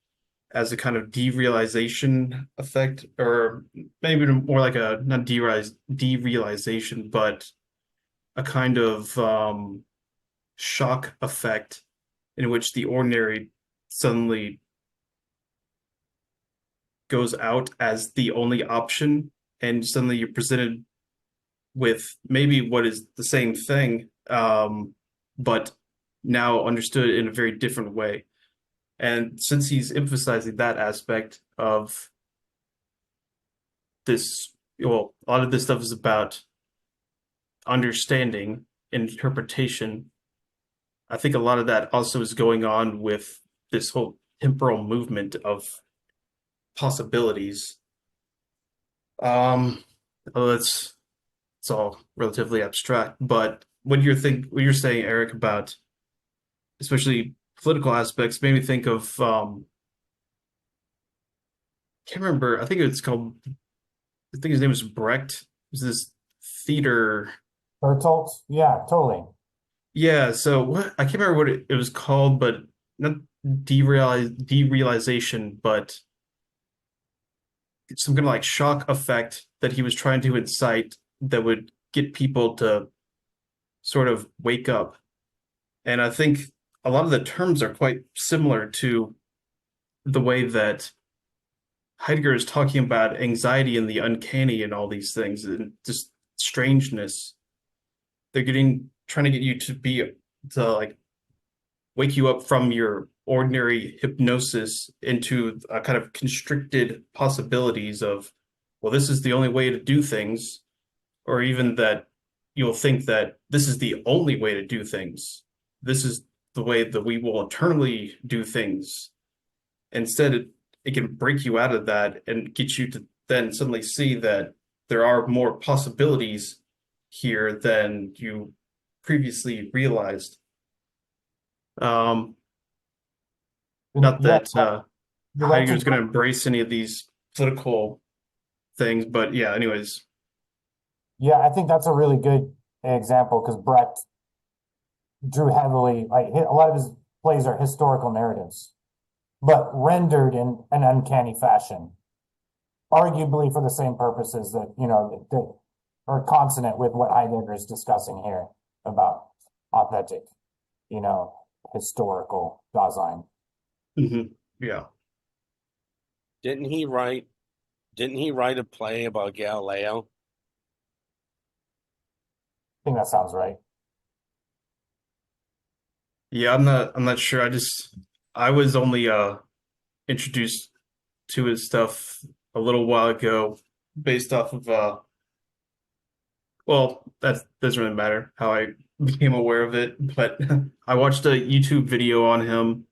as a kind of derealization effect, or maybe more like a not derealization, but a kind of shock effect in which the ordinary suddenly goes out as the only option, and suddenly you're presented with maybe what is the same thing, but now understood in a very different way. And since he's emphasizing that aspect of this, well, a lot of this stuff is about understanding, interpretation. I think a lot of that also is going on with this whole temporal movement of possibilities. Although it's all relatively abstract, but what you're saying, Eric, about especially political aspects made me think of can't remember, I think it's called, I think his name is Brecht. It was this theater. Bertolt? Yeah, totally. Yeah, so what I can't remember what it was called, but not derealization, but some kind of like shock effect that he was trying to incite that would get people to sort of wake up. And I think a lot of the terms are quite similar to the way that Heidegger is talking about anxiety and the uncanny and all these things and just strangeness. They're trying to get you to like wake you up from your ordinary hypnosis into a kind of constricted possibilities of, well, this is the only way to do things, or even that you'll think that this is the only way to do things. This is the way that we will eternally do things. Instead, it can break you out of that and get you to then suddenly see that there are more possibilities here than you previously realized. Not Yeah, that you're right Heidegger's to going to embrace any of these political things, but yeah, anyways. Yeah, I think that's a really good example because Brecht drew heavily, like a lot of his plays are historical narratives, but rendered in an uncanny fashion, arguably for the same purposes that, that are consonant with what Heidegger is discussing here about authentic, you know, historical Dasein. Yeah. Didn't he write a play about Galileo? I think that sounds right. Yeah, I'm not sure. I was only introduced to his stuff a little while ago based off of well, that doesn't really matter how I became aware of it, but I watched a YouTube video on him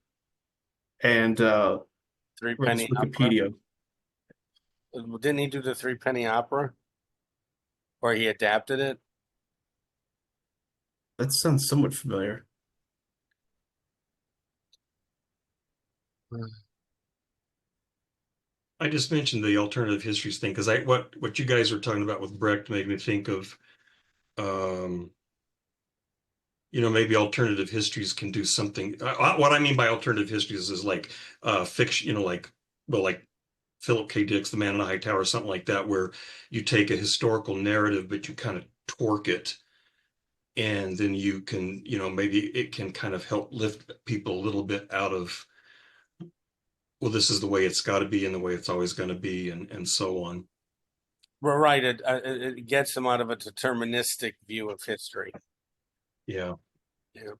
and Three read his Penny Opera. Wikipedia. Didn't he do the Three Penny Opera? Or he adapted it? That sounds somewhat familiar. I just mentioned the alternative histories thing because what you guys were talking about with Brecht made me think of um, maybe alternative histories can do something. What I mean by alternative histories is like fiction, like Philip K. Dick's The Man in the High Tower, something like that, where you take a historical narrative, but you kind of torque it, and then you can, maybe it can kind of help lift people a little bit out of, well, this is the way it's got to be and the way it's always going to be, and so on. Well, right. It gets them out of a deterministic view of history. Yeah. Yeah.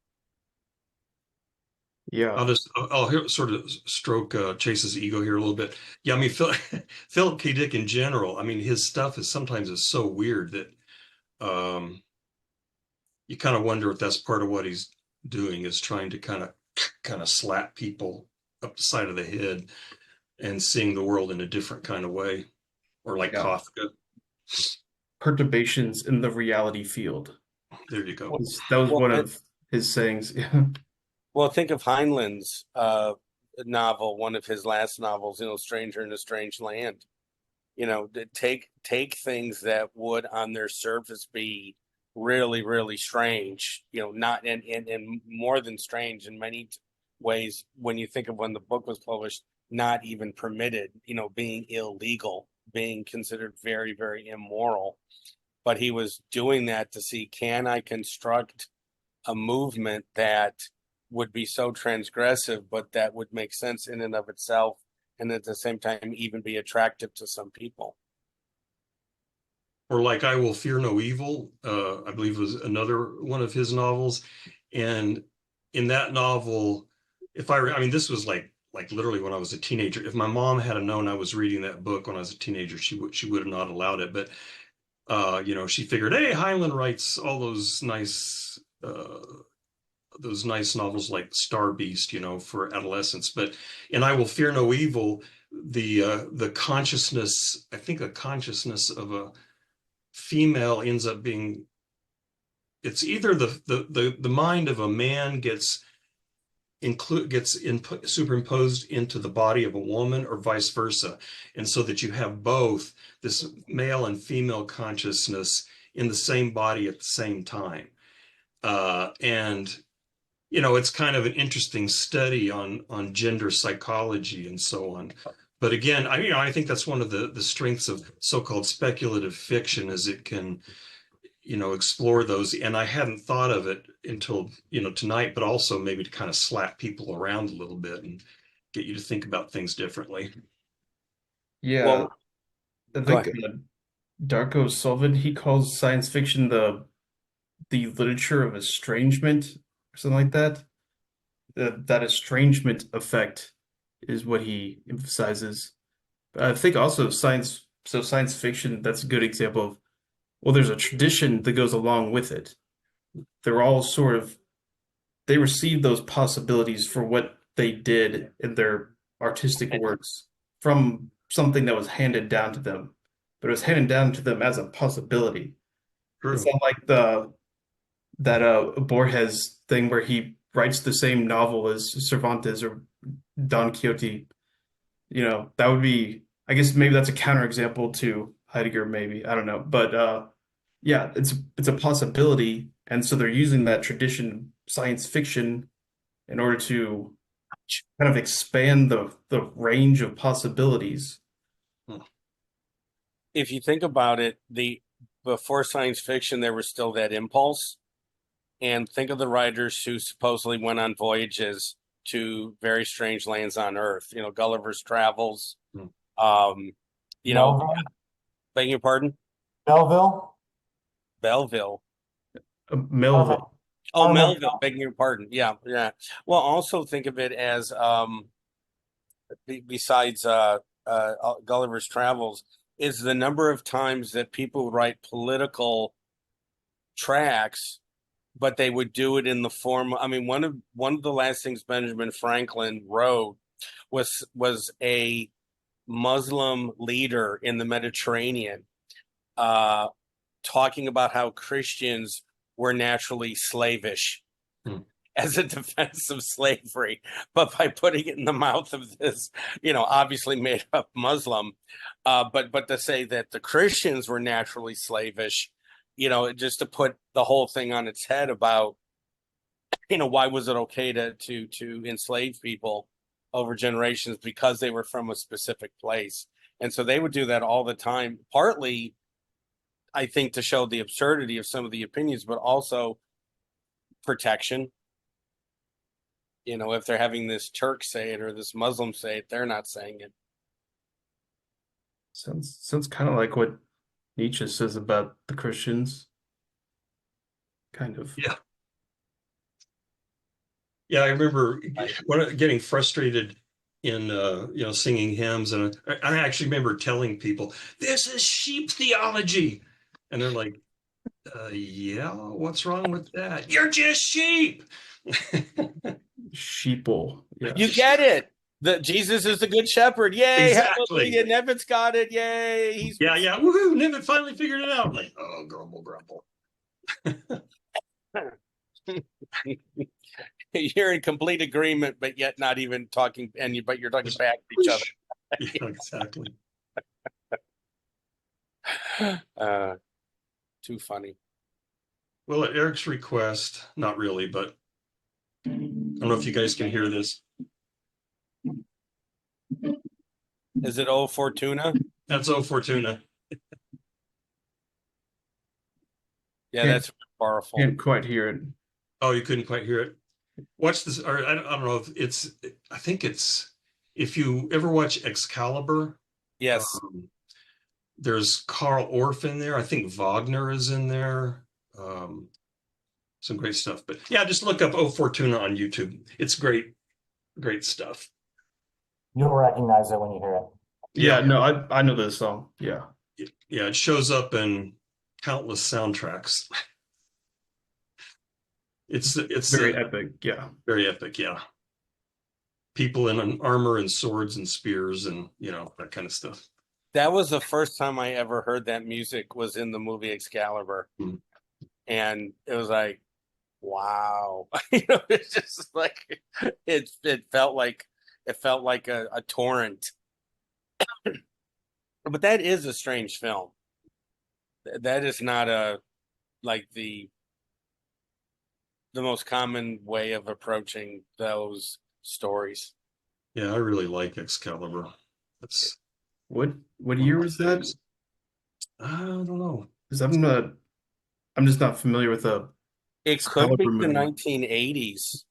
Yeah. I'll sort of stroke Chase's ego here a little bit. Yeah, I mean Philip K. Dick in general. I mean his stuff is sometimes so weird that you kind of wonder if that's part of what he's doing is trying to kind of slap people up the side of the head and seeing the world in a different kind of way, or like Yeah. Kafka. Perturbations in the reality field. There you go. That was Well, one of his sayings. Well, think of Heinlein's novel, one of his last novels, Stranger in a Strange Land. Take things that would on their surface be really, really strange, not and more than strange in many ways when you think of when the book was published, not even permitted, being illegal, being considered very, very immoral. But he was doing that to see, can I construct a movement that would be so transgressive, but that would make sense in and of itself, and at the same time even be attractive to some people. Or like I Will Fear No Evil, I believe was another one of his novels. And in that novel, I mean, this was like like literally when I was a teenager. If my mom had known I was reading that book when I was a teenager, she would have not allowed it. But she figured, hey, Highland writes all those nice novels like Star Beast, for adolescents. But in I Will Fear No Evil, the consciousness, I think the consciousness of a female ends up being, it's either the mind of a man superimposed into the body of a woman or vice versa. And so that you have both this male and female consciousness in the same body at the same time. And it's kind of an interesting study on gender psychology and so on. But again, I think that's one of the strengths of so-called speculative fiction, is it can, explore those. And I hadn't thought of it until, tonight, but also maybe to kind of slap people around a little bit and get you to think about things differently. Yeah, Well, I go think ahead. Darko Sullivan, he calls science fiction the literature of estrangement or something like that. That estrangement effect is what he emphasizes. But I think also science fiction, that's a good example of, well, there's a tradition that goes along with it. They're all sort of, they receive those possibilities for what they did in their artistic works from something that was handed down to them, but it was handed down to them as a possibility. It's True. not like that Borges thing where he writes the same novel as Cervantes or Don Quixote. That would be, I guess maybe that's a counterexample to Heidegger, maybe. I don't know. But yeah, it's a possibility. And so they're using that tradition, science fiction, in order to kind of expand the range of possibilities. If you think about it, before science fiction, there was still that impulse. And think of the writers who supposedly went on voyages to very strange lands on Earth. Gulliver's Travels. Hmm. Melville? Beg your pardon? Melville? Belleville. Melville. Oh, Herman Melville. Begging your pardon. Yeah, yeah. Well, also think of it as besides Gulliver's Travels, is the number of times that people write political tracts, but they would do it in the form. I mean, one of the last things Benjamin Franklin wrote was a Muslim leader in the Mediterranean, talking about how Christians were naturally slavish. Hmm. As a defense of slavery, but by putting it in the mouth of this, obviously made up Muslim, but to say that the Christians were naturally slavish, just to put the whole thing on its head about, why was it okay to enslave people over generations because they were from a specific place. And so they would do that all the time, partly, I think, to show the absurdity of some of the opinions, but also protection. If they're having this Turk say it or this Muslim say it, they're not saying it. Sounds kind of like what Nietzsche says about the Christians. Kind of. Yeah. Yeah, I remember getting frustrated in singing hymns, and I actually remember telling people, "This is sheep theology," and they're like, "Yeah, what's wrong with that? You're just sheep." Sheeple. Yeah. You get it. Jesus is the good shepherd. Yay. Exactly. Hallelujah. Nevin's got it. Yay. Yeah. Woohoo! Niven finally figured it out. Like, oh, grumble, grumble. You're in complete agreement, but yet not even talking, but you're talking back to each other. Yeah, exactly. Too funny. Well, at Eric's request, not really, but I don't know if you guys can hear this. Is it O Fortuna? That's O Fortuna. Yeah, that's powerful. Can't quite hear it. Oh, you couldn't quite hear it. Watch this, or I don't know if I think it's, if you ever watch Excalibur. Yes. There's Karl Orff in there. I think Wagner is in there. Some great stuff. But yeah, just look up O Fortuna on YouTube. It's great, great stuff. You'll recognize it when you hear it. Yeah, Yeah. no, I know this song. Yeah. Yeah, it shows up in countless soundtracks. It's Very epic. Yeah. very epic, yeah. People in an armor and swords and spears and that kind of stuff. That was the first time I ever heard that music was in the movie Excalibur. Mhm. And it was like, wow. It's just like it felt like a torrent. But that is a strange film. That is not like the most common way of approaching those stories. Yeah, I really like Excalibur. That's What one of year my was that? faves. I don't know. Because I'm just not familiar with a It could be Excalibur the movie. 1980s,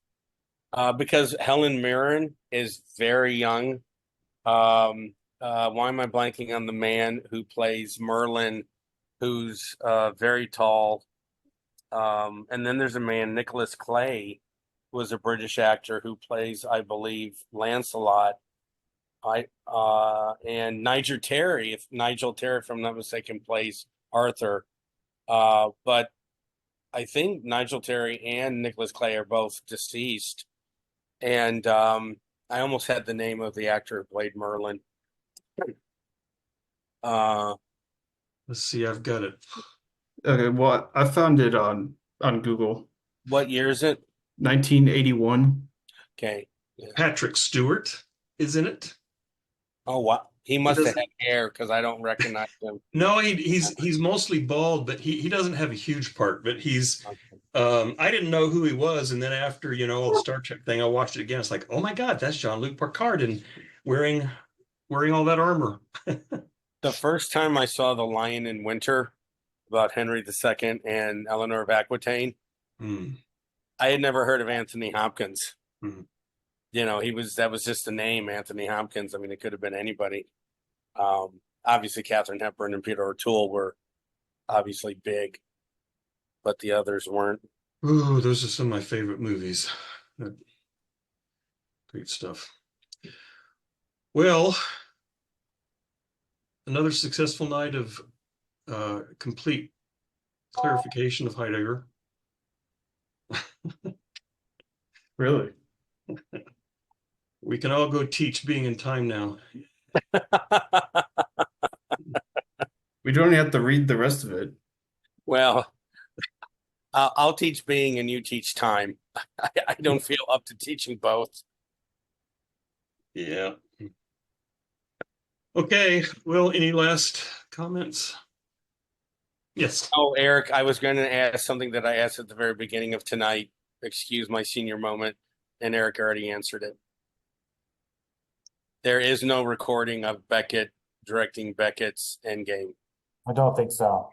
because Helen Mirren is very young. Why am I blanking on the man who plays Merlin, who's very tall? And then there's a man, Nicholas Clay, who was a British actor who plays, I believe, Lancelot. And Nigel Terry, if I'm not mistaken, plays Arthur. But I think Nigel Terry and Nicholas Clay are both deceased. And I almost had the name of the actor who played Merlin. Uh, Let's see, I've got it. Okay, well, I found it on Google. what year is it? 1981. Okay. Yeah. Patrick Stewart is in it. Oh, wow. He must have doesn't- had hair because I don't recognize him. No, he's mostly bald, but he doesn't have a huge part. But he's I didn't know who he was, and then after all the Star Trek thing, I watched it again. It's like, oh my God, that's Jean-Luc Picard and wearing all that armor. The first time I saw The Lion in Winter about Henry II and Eleanor of Aquitaine, Hmm. I had never heard of Anthony Hopkins. Hmm. That was just a name, Anthony Hopkins. I mean, it could have been anybody. Obviously, Katharine Hepburn and Peter O'Toole were obviously big, but the others weren't. Ooh, those are some of my favorite movies. Great stuff. Well, another successful night of complete clarification of Heidegger. Really? We can all go teach being in time now. We don't have to read the rest of it. Well, I'll teach being and you teach time. I don't feel up to teaching both. Yeah. Okay. Well, any last comments? Yes. Oh, Eric, I was going to ask something that I asked at the very beginning of tonight. Excuse my senior moment, and Eric already answered it. There is no recording of Beckett directing Beckett's Endgame. I don't think so.